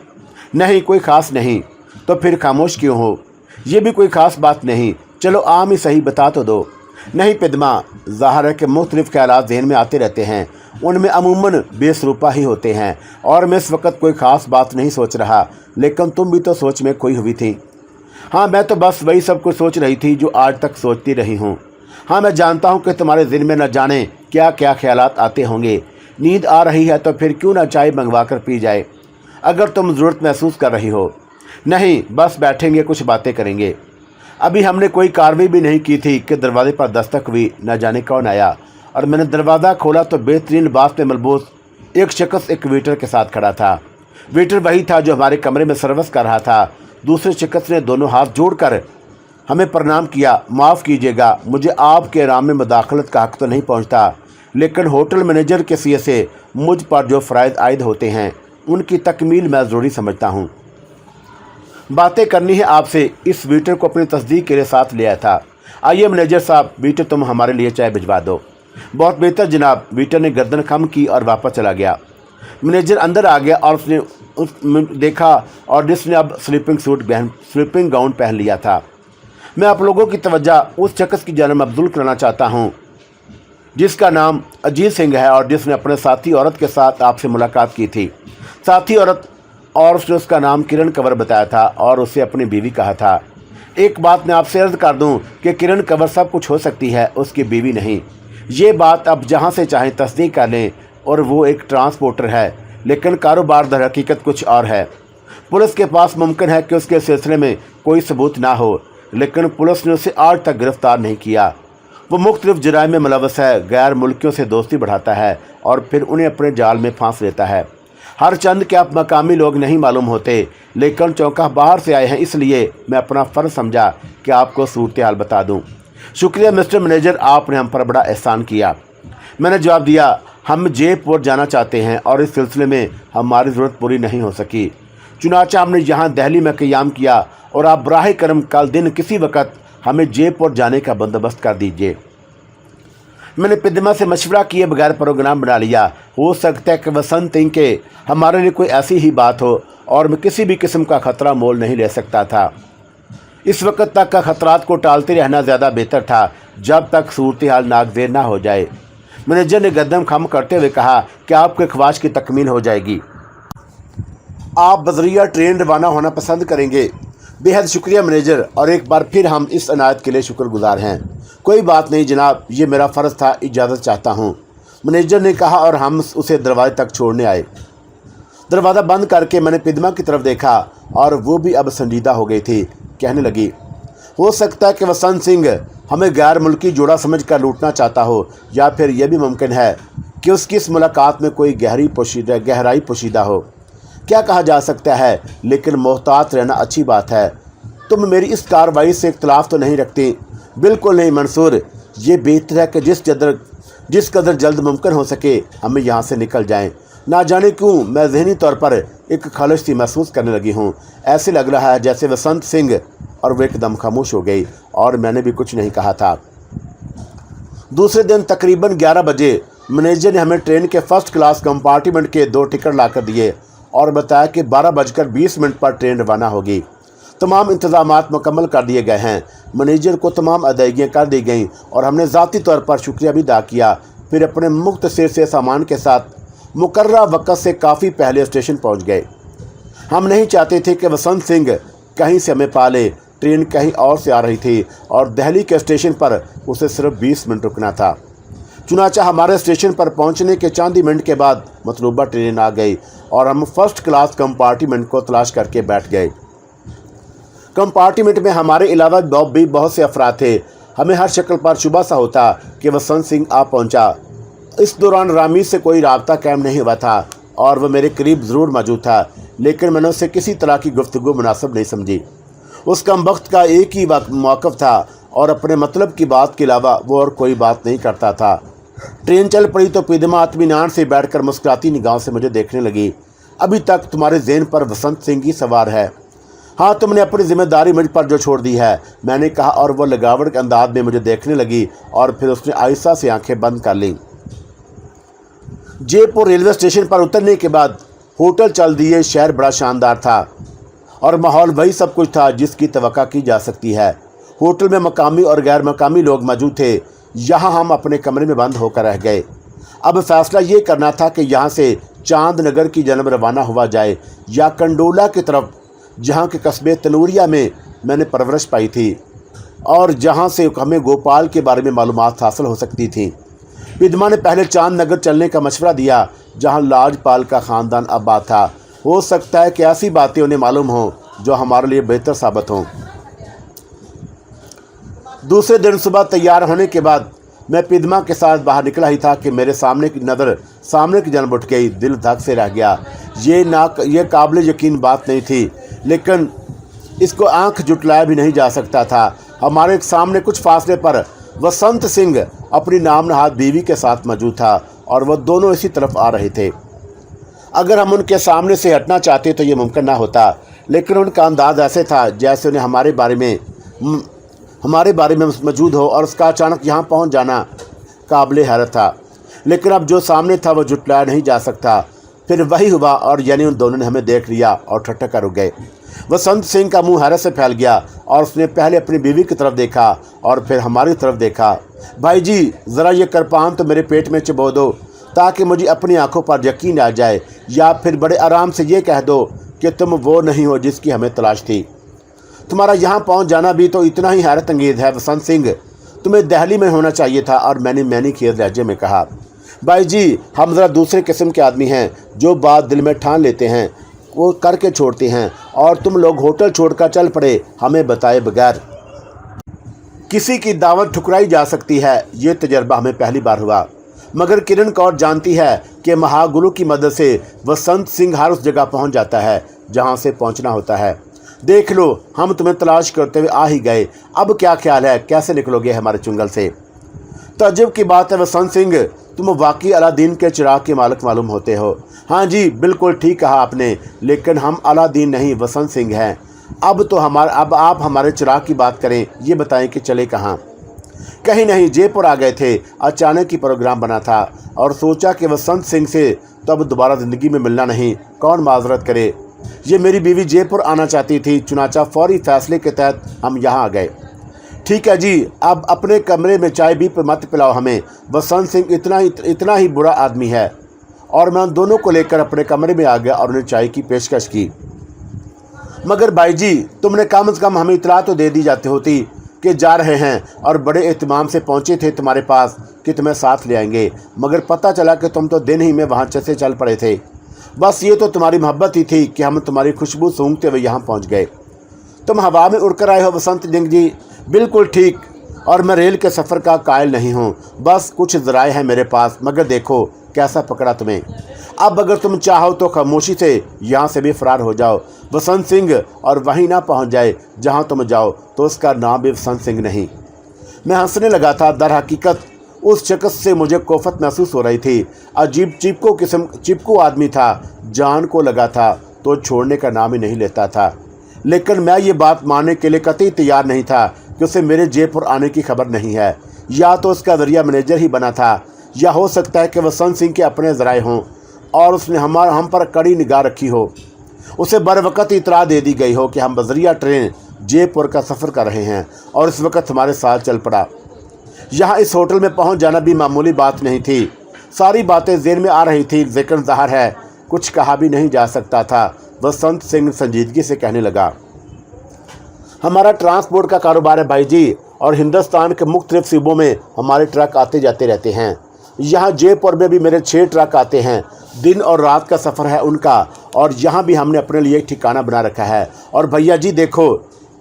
नहीं, कोई ख़ास नहीं। तो फिर खामोश क्यों हो? ये भी कोई ख़ास बात नहीं, चलो आम ही सही बता तो दो। नहीं पिदमा, ज़ाहिर है कि मुख्तलिफ़ ख्यालात ज़हन में आते रहते हैं, उनमें अमूमन बेसरूपा ही होते हैं और मैं इस वक्त कोई ख़ास बात नहीं सोच रहा, लेकिन तुम भी तो सोच में खोई हुई थी। हाँ, मैं तो बस वही सब कुछ सोच रही थी जो आज तक सोचती रही हूँ। हाँ, मैं जानता हूँ कि तुम्हारे दिल में न जाने क्या क्या ख्यालात आते होंगे। नींद आ रही है तो फिर क्यों ना चाय मंगवा कर पी जाए, अगर तुम ज़रूरत महसूस कर रही हो। नहीं, बस बैठेंगे, कुछ बातें करेंगे। अभी हमने कोई कार्रवाई भी नहीं की थी कि दरवाजे पर दस्तक हुई। न जाने कौन आया और मैंने दरवाज़ा खोला तो बेहतरीन लिबास में मलबूस एक शख्स एक वेटर के साथ खड़ा था। वेटर वही था जो हमारे कमरे में सर्विस कर रहा था। दूसरे शख्स ने दोनों हाथ जोड़कर हमें प्रणाम किया। माफ़ कीजिएगा, मुझे आपके आराम में मदाखलत का हक़ तो नहीं पहुंचता, लेकिन होटल मैनेजर के सिए से मुझ पर जो फ़राइज़ आयद होते हैं उनकी तकमील मैं ज़रूरी समझता हूँ। बातें करनी है आपसे। इस वेटर को अपनी तस्दीक के लिए साथ लिया था। आइए मैनेजर साहब, वेटर तुम हमारे लिए चाय भिजवा दो। बहुत बेहतर जनाब। वेटर ने गर्दन खम की और वापस चला गया। मैनेजर अंदर आ गया और उसने देखा और जिसने अब स्लीपिंग गाउन पहन लिया था। मैं आप लोगों की तवज्जो उस शख्स की जानब मबज़ूल कराना चाहता हूँ जिसका नाम अजीत सिंह है और जिसने अपने साथी औरत के साथ आपसे मुलाकात की थी। साथी औरत और उसने उसका नाम किरण कंवर बताया था और उसे अपनी बीवी कहा था। एक बात मैं आपसे अर्ज़ कर दूं कि किरण कंवर सब कुछ हो सकती है, उसकी बीवी नहीं। ये बात अब जहां से चाहें तस्दीक कर लें। और वो एक ट्रांसपोर्टर है, लेकिन कारोबार दर हकीकत कुछ और है। पुलिस के पास मुमकिन है कि उसके सिलसिले में कोई सबूत ना हो, लेकिन पुलिस ने उसे आज तक गिरफ़्तार नहीं किया। वो मुख्तलिफ जराइम में मुलव्वस है, गैर मुल्कियों से दोस्ती बढ़ाता है और फिर उन्हें अपने जाल में फांस लेता है। हर चंद के आप मकामी लोग नहीं मालूम होते, लेकिन चौंका बाहर से आए हैं, इसलिए मैं अपना फ़र्ज समझा कि आपको सूरत हाल बता दूं। शुक्रिया मिस्टर मैनेजर, आपने हम पर बड़ा एहसान किया। मैंने जवाब दिया, हम जयपुर जाना चाहते हैं और इस सिलसिले में हमारी ज़रूरत पूरी नहीं हो सकी। चुनाचा हमने यहाँ दिल्ली में क़याम किया और आप बराह करम कल दिन किसी वक्त हमें जयपुर जाने का बंदोबस्त कर दीजिए। मैंने पिदमा से मशवरा किए बगैर प्रोग्राम बना लिया। हो सकता है कि वसंत सिंह के हमारे लिए कोई ऐसी ही बात हो और मैं किसी भी किस्म का ख़तरा मोल नहीं ले सकता था। इस वक्त तक का ख़तरात को टालते रहना ज़्यादा बेहतर था, जब तक सूरत हाल नागज़ेर ना हो जाए। मैनेजर ने गर्दन खम करते हुए कहा कि आपके ख्वाहिश की तकमील हो जाएगी। आप बजरिया ट्रेन रवाना होना पसंद करेंगे। बेहद शुक्रिया मैनेजर, और एक बार फिर हम इस अनायत के लिए शुक्रगुजार हैं। कोई बात नहीं जनाब, ये मेरा फ़र्ज़ था, इजाज़त चाहता हूँ, मैनेजर ने कहा और हम उसे दरवाजे तक छोड़ने आए। दरवाज़ा बंद करके मैंने पिदमा की तरफ देखा और वो भी अब संजीदा हो गई थी। कहने लगी, हो सकता है कि वसंत सिंह हमें गैर मुल्की जोड़ा समझ कर लूटना चाहता हो, या फिर यह भी मुमकिन है कि उसकी इस मुलाकात में कोई गहराई पोशीदा हो। क्या कहा जा सकता है, लेकिन मोहतात रहना अच्छी बात है। तुम मेरी इस कार्रवाई से इख्तलाफ तो नहीं रखती? बिल्कुल नहीं मंसूर, ये बेहतर है कि जिस कदर जल्द मुमकिन हो सके हमें यहाँ से निकल जाएं। ना जाने क्यों मैं ज़हनी तौर पर एक खलिश सी महसूस करने लगी हूँ। ऐसे लग रहा है जैसे वसंत सिंह और वो एकदम खामोश हो गई और मैंने भी कुछ नहीं कहा था। दूसरे दिन तकरीबन 11 बजे मैनेजर ने हमें ट्रेन के फर्स्ट क्लास कंपार्टमेंट के 2 टिकट ला कर दिए और बताया कि 12:20 पर ट्रेन रवाना होगी। तमाम इंतजामात मुकम्मल कर दिए गए हैं। मैनेजर को तमाम अदायगियाँ कर दी गईं और हमने ज़ाती तौर पर शुक्रिया भी अदा किया। फिर अपने मुख्तसर से सामान के साथ मुकर्रर वक़्त से काफ़ी पहले स्टेशन पहुंच गए। हम नहीं चाहते थे कि वसंत सिंह कहीं से हमें पा ले। ट्रेन कहीं और से आ रही थी और दिल्ली के स्टेशन पर उसे सिर्फ 20 मिनट रुकना था। चुनाचा हमारे स्टेशन पर पहुंचने के चंद ही मिनट के बाद मतलूबा ट्रेन आ गई और हम फर्स्ट क्लास कंपार्टमेंट को तलाश करके बैठ गए। कंपार्टमेंट में हमारे अलावा भी बहुत से अफराद थे। हमें हर शक्ल पर शुबा सा होता कि वसंत सिंह आ पहुंचा। इस दौरान रामीज से कोई राब्ता कायम नहीं हुआ था और वह मेरे करीब ज़रूर मौजूद था, लेकिन मैंने उससे किसी तरह की गुफ्तगू मुनासिब नहीं समझी। उस कम वक्त का एक ही मौक़िफ़ था और अपने मतलब की बात के अलावा वो और कोई बात नहीं करता था। ट्रेन चल पड़ी तो पिदमा इत्मीनान से बैठकर मुस्कुराती निगाहों से मुझे देखने लगी। अभी तक तुम्हारे ज़हन पर वसंत सिंह ही सवार है? हाँ, तुमने अपनी जिम्मेदारी मुझ पर जो छोड़ दी है, मैंने कहा और वह लगावट के अंदाज में मुझे देखने लगी और फिर उसने आहिस्ता से आंखें बंद कर लीं। जयपुर रेलवे स्टेशन पर उतरने के बाद होटल चल दिए। शहर बड़ा शानदार था और माहौल वही सब कुछ था जिसकी तवक्का की जा सकती है। होटल में मकामी और गैर मकामी लोग मौजूद थे। यहाँ हम अपने कमरे में बंद होकर रह गए। अब फैसला ये करना था कि यहाँ से चांद नगर की जानब रवाना हुआ जाए या कंडोला की तरफ, जहाँ के कस्बे तनूरिया में मैंने परवरिश पाई थी और जहाँ से हमें गोपाल के बारे में मालूमात हासिल हो सकती थी। पिदमा ने पहले चांद नगर चलने का मशवरा दिया जहाँ लाजपाल का ख़ानदान आबाद था। हो सकता है कि ऐसी बातें उन्हें मालूम हो जो हमारे लिए बेहतर साबित हों। दूसरे दिन सुबह तैयार होने के बाद मैं पिदमा के साथ बाहर निकला ही था कि मेरे सामने की जानब उठ गई। दिल धक से रह गया। ये काबिल यकीन बात नहीं थी, लेकिन इसको आंख जुटलाया भी नहीं जा सकता था। हमारे सामने कुछ फासले पर वसंत सिंह अपनी नाम नहाद बीवी के साथ मौजूद था और वह दोनों इसी तरफ आ रहे थे। अगर हम उनके सामने से हटना चाहते तो ये मुमकिन ना होता, लेकिन उनका अंदाज ऐसे था जैसे उन्हें हमारे बारे में मौजूद हो, और उसका अचानक यहाँ पहुँच जाना काबिल हैरत था। लेकिन अब जो सामने था वह जुटलाया नहीं जा सकता। फिर वही हुआ, और यानी उन दोनों ने हमें देख लिया और ठट्ठा कर रुक गए। वसंत सिंह का मुंह हैरत से फैल गया और उसने पहले अपनी बीवी की तरफ देखा और फिर हमारी तरफ देखा। भाई जी, ज़रा ये कृपान तो मेरे पेट में चबो दो ताकि मुझे अपनी आंखों पर यकीन आ जाए, या फिर बड़े आराम से ये कह दो कि तुम वो नहीं हो जिसकी हमें तलाश थी। तुम्हारा यहाँ पहुँच जाना भी तो इतना ही हैरत अंगेज़ है वसंत सिंह। तुम्हें दिल्ली में होना चाहिए था। और मैंने खेद लहजे में कहा, भाई जी, हम ज़रा दूसरे किस्म के आदमी हैं, जो बात दिल में ठान लेते हैं वो करके छोड़ते हैं, और तुम लोग होटल छोड़कर चल पड़े हमें बताए बगैर। किसी की दावत ठुकराई जा सकती है, ये तजर्बा हमें पहली बार हुआ। मगर किरण कौर जानती है कि महागुरु की मदद से वसंत सिंह हर उस जगह पहुंच जाता है जहां से पहुंचना होता है। देख लो, हम तुम्हें तलाश करते हुए आ ही गए। अब क्या ख्याल है, कैसे निकलोगे हमारे चुंगल से? तअज्जुब की बात है वसंत सिंह, तुम वाकई अलादीन के चिराग के मालिक मालूम होते हो। हाँ जी, बिल्कुल ठीक कहा आपने, लेकिन हम अलादीन नहीं वसंत सिंह हैं। अब आप हमारे चिराग की बात करें। ये बताएं कि चले कहाँ? कहीं नहीं, जयपुर आ गए थे। अचानक ही प्रोग्राम बना था और सोचा कि वसंत सिंह से तो अब दोबारा ज़िंदगी में मिलना नहीं, कौन माजरत करे। ये मेरी बीवी जयपुर आना चाहती थी, चुनाचा फौरी फैसले के तहत हम यहाँ आ गए। ठीक है जी, अब अपने कमरे में चाय भी मत पिलाओ हमें। वसंत सिंह इतना ही बुरा आदमी है। और मैं उन दोनों को लेकर अपने कमरे में आ गया और उन्हें चाय की पेशकश की। मगर भाई जी, तुमने कम से कम हमें इतला तो दे दी जाती होती कि जा रहे हैं, और बड़े एहतमाम से पहुंचे थे तुम्हारे पास कि तुम्हें साथ ले आएंगे। मगर पता चला कि तुम तो दिन ही में वहाँ से चल पड़े थे। बस ये तो तुम्हारी मोहब्बत ही थी कि हम तुम्हारी खुशबू सूंघते हुए यहाँ पहुँच गए। तुम हवा में उड़कर आए हो वसंत सिंह जी। बिल्कुल ठीक। और मैं रेल के सफ़र का कायल नहीं हूँ, बस कुछ ज़राए हैं मेरे पास। मगर देखो कैसा पकड़ा तुम्हें। अब अगर तुम चाहो तो खामोशी से यहाँ से भी फरार हो जाओ वसंत सिंह, और वहीं ना पहुँच जाए जहाँ तुम जाओ तो उसका नाम भी वसंत सिंह नहीं। मैं हंसने लगा था। दर हकीकत उस शख्स से मुझे कोफत महसूस हो रही थी। अजीब चिपकू आदमी था, जान को लगा था तो छोड़ने का नाम ही नहीं लेता था। लेकिन मैं ये बात मानने के लिए कतई तैयार नहीं था कि उसे मेरे जयपुर आने की खबर नहीं है। या तो उसका ज़रिया मैनेजर ही बना था, या हो सकता है कि वसंत सिंह के अपने ज़राए हों और उसने हम पर कड़ी निगाह रखी हो। उसे बर वक़्त इतला दे दी गई हो कि हम बजरिया ट्रेन जयपुर का सफ़र कर रहे हैं, और इस वक्त हमारे साथ चल पड़ा। यहाँ इस होटल में पहुँच जाना भी मामूली बात नहीं थी। सारी बातें ज़हन में आ रही थी, लेकिन ज़ाहिर है कुछ कहा भी नहीं जा सकता था। वसंत सिंह संजीदगी से कहने लगा, हमारा ट्रांसपोर्ट का कारोबार है भाई जी, और हिंदुस्तान के मुख्तलिफ सूबों में हमारे ट्रक आते जाते रहते हैं। यहाँ जयपुर में भी मेरे 6 ट्रक आते हैं। दिन और रात का सफ़र है उनका, और यहाँ भी हमने अपने लिए एक ठिकाना बना रखा है। और भैया जी देखो,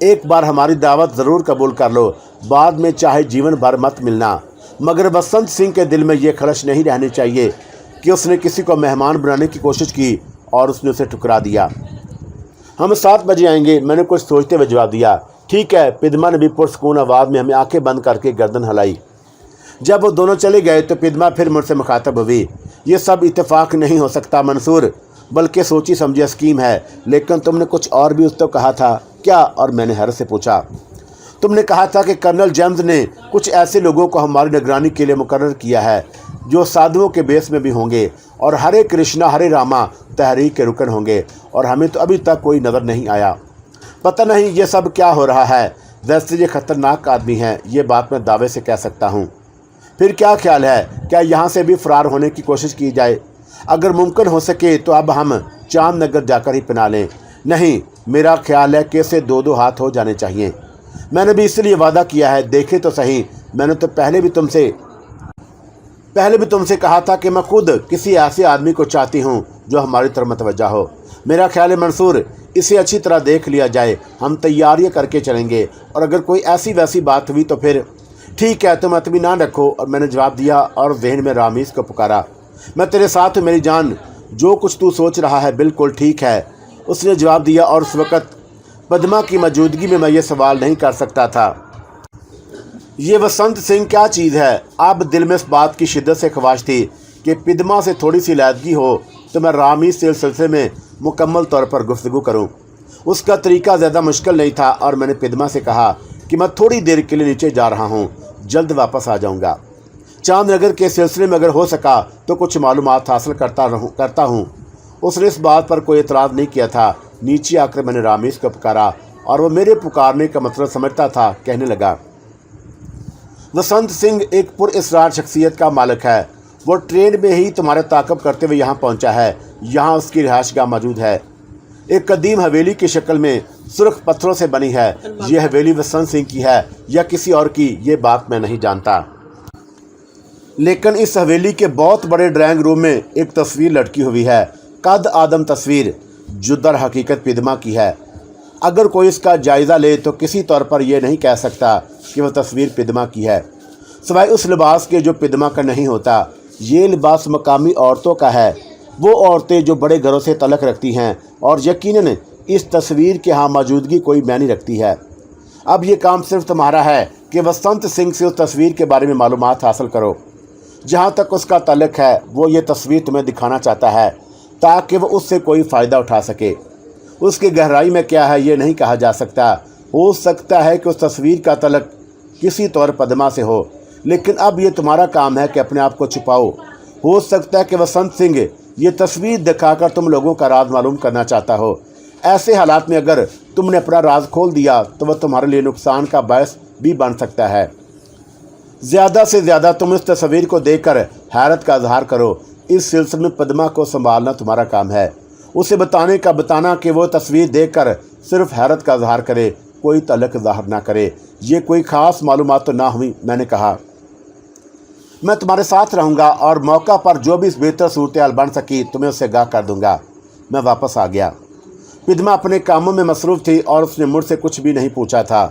एक बार हमारी दावत ज़रूर कबूल कर लो, बाद में चाहे जीवन भर मत मिलना। मगर वसंत सिंह के दिल में ये खलश नहीं रहनी चाहिए कि उसने किसी को मेहमान बनाने की कोशिश की और उसने उसे ठुकरा दिया। हम 7 बजे आएंगे, मैंने कुछ सोचते हुए जवाब दिया। ठीक है। पिदमा ने भी पुरसकून आवाज़ में हमें आंखें बंद करके गर्दन हिलाई। जब वो दोनों चले गए तो पिदमा फिर मुझसे मुखातब हुई। ये सब इत्तेफाक नहीं हो सकता मंसूर, बल्कि सोची समझी स्कीम है। लेकिन तुमने कुछ और भी उस तो कहा था क्या? और मैंने हैरत से पूछा। तुमने कहा था कि कर्नल जेम्स ने कुछ ऐसे लोगों को हमारी निगरानी के लिए मुकर्रर किया है जो साधुओं के बेस में भी होंगे, और हरे कृष्णा हरे रामा तहरीक के रुकन होंगे, और हमें तो अभी तक कोई नज़र नहीं आया। पता नहीं ये सब क्या हो रहा है। वैसे ये ख़तरनाक आदमी हैं, ये बात मैं दावे से कह सकता हूँ। फिर क्या ख्याल है, क्या यहाँ से भी फ़रार होने की कोशिश की जाए? अगर मुमकिन हो सके तो अब हम चांद नगर जाकर ही पना लें। नहीं, मेरा ख्याल है कि इसे 2-2 हाथ हो जाने चाहिए। मैंने भी इसलिए वादा किया है। देखे तो सही, मैंने तो पहले भी तुमसे कहा था कि मैं खुद किसी ऐसे आदमी को चाहती हूँ जो हमारी तरफ मतवज्जा हो। मेरा ख्याल है मंसूर, इसे अच्छी तरह देख लिया जाए, हम तैयारियां करके चलेंगे, और अगर कोई ऐसी वैसी बात हुई तो फिर ठीक है, तुम इत्मीनान रखो। और मैंने जवाब दिया और जहन में रामीस को पुकारा, मैं तेरे साथ हूँ मेरी जान, जो कुछ तू सोच रहा है बिल्कुल ठीक है, उसने जवाब दिया। और उस वक़्त पद्मा की मौजूदगी में मैं ये सवाल नहीं कर सकता था, ये वसंत सिंह क्या चीज़ है। अब दिल में इस बात की शिद्दत से ख्वाहिश थी कि पद्मा से थोड़ी सी लैदगी हो तो मैं रामीस से इस सिलसिले में मुकम्मल तौर पर गुफ्तगू करूं। उसका तरीका ज़्यादा मुश्किल नहीं था और मैंने पद्मा से कहा कि मैं थोड़ी देर के लिए नीचे जा रहा हूं, जल्द वापस आ जाऊंगा। चांदनगर के सिलसिले में अगर हो सका तो कुछ मालूमात हासिल करता हूं। उसने इस बात पर कोई एतराज़ नहीं किया था। नीचे आकर मैंने रामीस को पुकारा और वो मेरे पुकारने का मतलब समझता था। कहने लगा, वसंत सिंह एक पुरअसरार शख्सियत का मालिक है। वो ट्रेन में ही तुम्हारे ताक़ब करते हुए यहाँ पहुँचा है। यहाँ उसकी रिहाइशगाह मौजूद है, एक कदीम हवेली की शक्ल में सुर्ख पत्थरों से बनी है। ये हवेली वसंत सिंह की है या किसी और की, ये बात मैं नहीं जानता, लेकिन इस हवेली के बहुत बड़े ड्राइंग रूम में एक तस्वीर लटकी हुई है, कद आदम तस्वीर, जो दर हकीकत पद्मा की है। अगर कोई इसका जायज़ा ले तो किसी तौर पर यह नहीं कह सकता कि वह तस्वीर पद्मा की है, सिवाय उस लिबास के जो पद्मा का नहीं होता। ये लिबास मकामी औरतों का है, वो औरतें जो बड़े घरों से तलक रखती हैं, और यकीनन इस तस्वीर के यहाँ मौजूदगी कोई मायने रखती है। अब ये काम सिर्फ तुम्हारा है कि वसंत सिंह से उस तस्वीर के बारे में मालूमात हासिल करो। जहाँ तक उसका तल्लुक़ है, वो ये तस्वीर तुम्हें दिखाना चाहता है ताकि वो उससे कोई फ़ायदा उठा सके। उसकी गहराई में क्या है ये नहीं कहा जा सकता। हो सकता है कि उस तस्वीर का तल्लुक़ किसी तौर पद्मा से हो, लेकिन अब ये तुम्हारा काम है कि अपने आप को छुपाओ। हो सकता है कि वसंत सिंह ये तस्वीर दिखाकर तुम लोगों का राज मालूम करना चाहता हो। ऐसे हालात में अगर तुमने अपना राज खोल दिया तो वह तुम्हारे लिए नुकसान का बायस भी बन सकता है। ज़्यादा से ज़्यादा तुम इस तस्वीर को देखकर हैरत का इजहार करो। इस सिलसिले में पद्मा को संभालना तुम्हारा काम है। उसे बताना कि वो तस्वीर देखकर सिर्फ हैरत का इजहार करे, कोई तल्लुक़ ज़ाहिर ना करे। ये कोई ख़ास मालूमात तो ना हुई। मैंने कहा, मैं तुम्हारे साथ रहूँगा और मौका पर जो भी बेहतर सूरत बन सकी तुम्हें उससे आगाह कर दूँगा। मैं वापस आ गया। पद्मा अपने कामों में मसरूफ़ थी और उसने मुझसे कुछ भी नहीं पूछा था।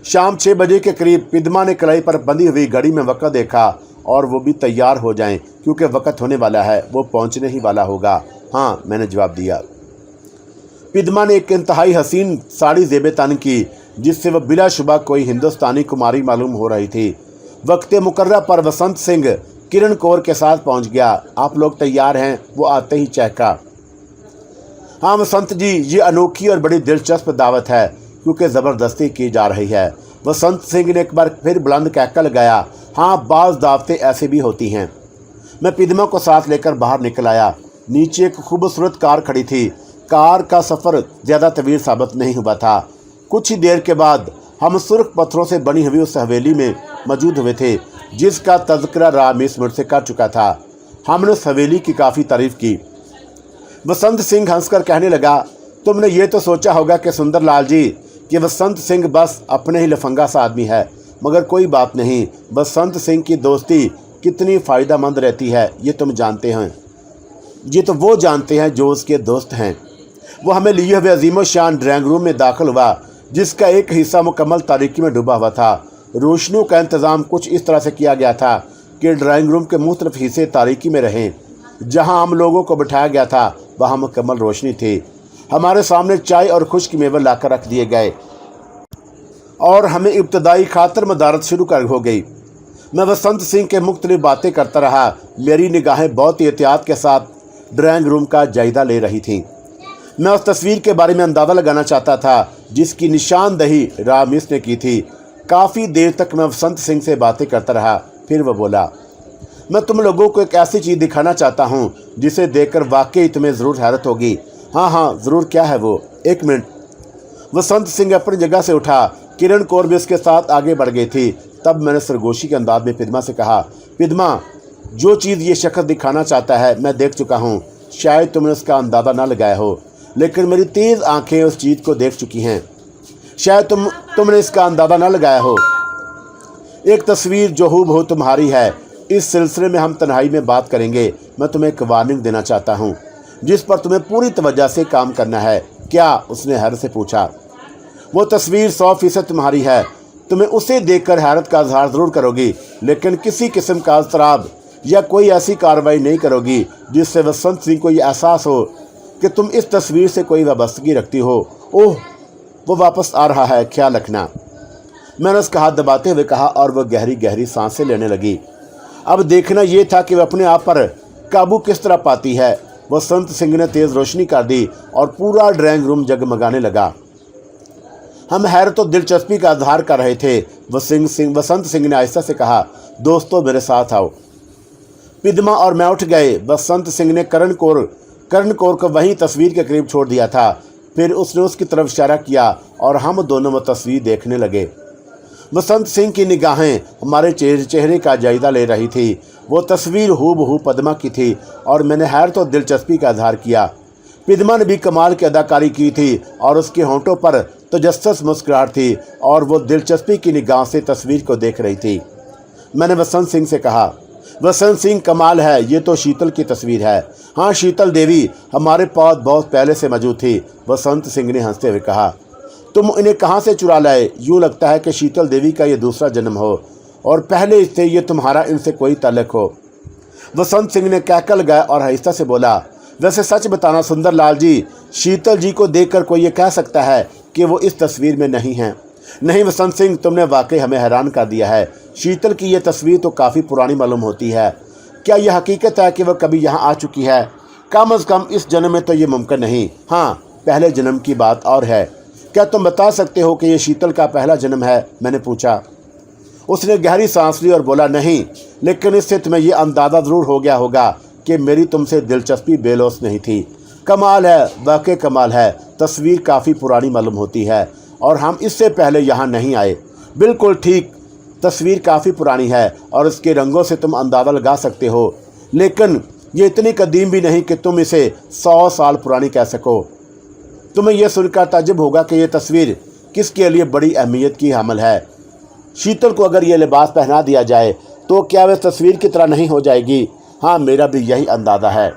शाम 6 बजे के करीब पद्मा ने कलाई पर बंधी हुई घड़ी में वक्त देखा और वो भी तैयार हो जाएं क्योंकि वक्त होने वाला है, वो पहुंचने ही वाला होगा। हाँ, मैंने जवाब दिया। पद्मा ने एक इंतहाई हसीन साड़ी ज़ेब तन की जिससे वह बिलाशुबा कोई हिंदुस्तानी कुमारी मालूम हो रही थी। वक्त मुकर्रर पर वसंत सिंह किरण कौर के साथ पहुंच गया। आप लोग तैयार हैं? वो आते ही चहका, हाँ वसंत जी, ये अनोखी और बड़ी दिलचस्प दावत है क्योंकि ज़बरदस्ती की जा रही है। वसंत सिंह ने एक बार फिर बुलंद कहकर लगाया, हाँ बाज़ दावतें ऐसी भी होती हैं। मैं पद्मा को साथ लेकर बाहर निकल आया। नीचे एक खूबसूरत कार खड़ी थी। कार का सफ़र ज़्यादा तवील साबित नहीं हुआ था। कुछ ही देर के बाद हम सुर्ख पत्थरों से बनी हुई उस हवेली में मौजूद हुए थे जिसका तज़किरा रामीस मुझसे कर चुका था। हमने उस हवेली की काफ़ी तारीफ़ की। वसंत सिंह हंसकर कहने लगा, तुमने ये तो सोचा होगा कि सुंदर लाल जी कि वसंत सिंह बस अपने ही लफंगा सा आदमी है, मगर कोई बात नहीं। वसंत सिंह की दोस्ती कितनी फ़ायदेमंद रहती है ये तुम जानते हैं। ये तो वो जानते हैं जो उसके दोस्त हैं। वो हमें लिए हुए अजीम शान ड्राइंग रूम में दाखिल हुआ जिसका एक हिस्सा मुकम्मल तारीकी में डूबा हुआ था। रोशनियों का इंतज़ाम कुछ इस तरह से किया गया था कि ड्राइंग रूम के मुख्तलिफ हिस्से तारीकी में रहें। जहाँ हम लोगों को बिठाया गया था वहाँ मुकम्मल रोशनी थी। हमारे सामने चाय और खुश्क मेवे लाकर रख दिए गए और हमें इब्तदाई खातर मदारत शुरू कर हो गई। मैं वसंत सिंह के मुख्तलिफ बातें करता रहा। मेरी निगाहें बहुत ही एहतियात के साथ ड्राइंग रूम का जायज़ा ले रही थीं। मैं उस तस्वीर के बारे में अंदाज़ा लगाना चाहता था जिसकी निशानदही रामीस ने की थी। काफ़ी देर तक मैं वसंत सिंह से बातें करता रहा। फिर वह बोला, मैं तुम लोगों को एक ऐसी चीज़ दिखाना चाहता हूँ जिसे देखकर वाकई तुम्हें ज़रूर हैरत होगी। हाँ, ज़रूर, क्या है वो? एक मिनट। वसंत सिंह अपनी जगह से उठा। किरण कौर भी उसके साथ आगे बढ़ गई थी। तब मैंने सरगोशी के अंदाज में पद्मा से कहा, पद्मा, जो चीज़ ये शख्स दिखाना चाहता है मैं देख चुका हूँ। शायद तुमने उसका अंदाज़ा ना लगाया हो, लेकिन मेरी तेज़ आंखें उस चीज़ को देख चुकी हैं। शायद तुमने इसका अंदाज़ा ना लगाया हो। एक तस्वीर जो हूबहू तुम्हारी है। इस सिलसिले में हम तन्हाई में बात करेंगे। मैं तुम्हें एक वार्निंग देना चाहता हूँ जिस पर तुम्हें पूरी तवज्जो से काम करना है। क्या? उसने हैरत से पूछा। वो तस्वीर 100% तुम्हारी है। तुम्हें उसे देखकर हैरत का इजहार ज़रूर करोगी, लेकिन किसी किस्म का इज़्तिराब या कोई ऐसी कार्रवाई नहीं करोगी जिससे वसंत सिंह को ये एहसास हो कि तुम इस तस्वीर से कोई वाबस्तगी रखती हो। ओह, वो वापस आ रहा है, ख्याल रखना। मैंने उसका हाथ दबाते हुए कहा और वह गहरी गहरी सांसें लेने लगी। अब देखना ये था कि वह अपने आप पर काबू किस तरह पाती है। वसंत सिंह ने तेज़ रोशनी कर दी और पूरा ड्राइंग रूम जगमगाने लगा। हम हैरत और दिलचस्पी का इजहार कर रहे थे। वसंत सिंह ने आहिस्ता से कहा, दोस्तों मेरे साथ आओ। पिदमा और मैं उठ गए। वसंत सिंह ने करण कौर को वहीं तस्वीर के करीब छोड़ दिया था। फिर उसने उसकी तरफ इशारा किया और हम दोनों वो तस्वीर देखने लगे। वसंत सिंह की निगाहें हमारे चेहरे का जायजा ले रही थी। वो तस्वीर हूबहू पद्मा की थी और मैंने हैरत और दिलचस्पी का इजहार किया। पिदमा ने भी कमाल की अदाकारी की थी और उसके होंठों पर तजस्सुस मुस्कुराहट थी और वो दिलचस्पी की निगाह से तस्वीर को देख रही थी। मैंने वसंत सिंह से कहा, वसंत सिंह कमाल है, ये तो शीतल की तस्वीर है। हाँ, शीतल देवी हमारे पास बहुत पहले से मौजूद थी। वसंत सिंह ने हंसते हुए कहा, तुम इन्हें कहाँ से चुरा लाए? यूँ लगता है कि शीतल देवी का ये दूसरा जन्म हो और पहले से ये तुम्हारा इनसे कोई ताल्लुक हो। वसंत सिंह ने कहकर लगाया और आहिस्ता से बोला, वैसे सच बताना सुंदर लाल जी, शीतल जी को देखकर कोई ये कह सकता है कि वो इस तस्वीर में नहीं हैं? नहीं वसंत सिंह, तुमने वाकई हमें हैरान कर दिया है। शीतल की ये तस्वीर तो काफ़ी पुरानी मालूम होती है। क्या यह हकीकत है कि वह कभी यहाँ आ चुकी है? कम अज़ कम इस जन्म में तो ये मुमकिन नहीं। हाँ, पहले जन्म की बात और है। क्या तुम बता सकते हो कि ये शीतल का पहला जन्म है? मैंने पूछा। उसने गहरी सांस ली और बोला, नहीं, लेकिन इससे तुम्हें यह अंदाज़ा ज़रूर हो गया होगा कि मेरी तुमसे दिलचस्पी बेलौस नहीं थी। कमाल है, वाकई कमाल है। तस्वीर काफ़ी पुरानी मालूम होती है और हम इससे पहले यहाँ नहीं आए। बिल्कुल ठीक, तस्वीर काफ़ी पुरानी है और इसके रंगों से तुम अंदाज़ा लगा सकते हो, लेकिन ये इतनी कदीम भी नहीं कि तुम इसे 100 साल पुरानी कह सको। तुम्हें यह सुनकर ताज्जुब होगा कि यह तस्वीर किसके लिए बड़ी अहमियत की हामिल है। शीतल को अगर यह लिबास पहना दिया जाए तो क्या वह तस्वीर की तरह नहीं हो जाएगी? हाँ, मेरा भी यही अंदाज़ा है।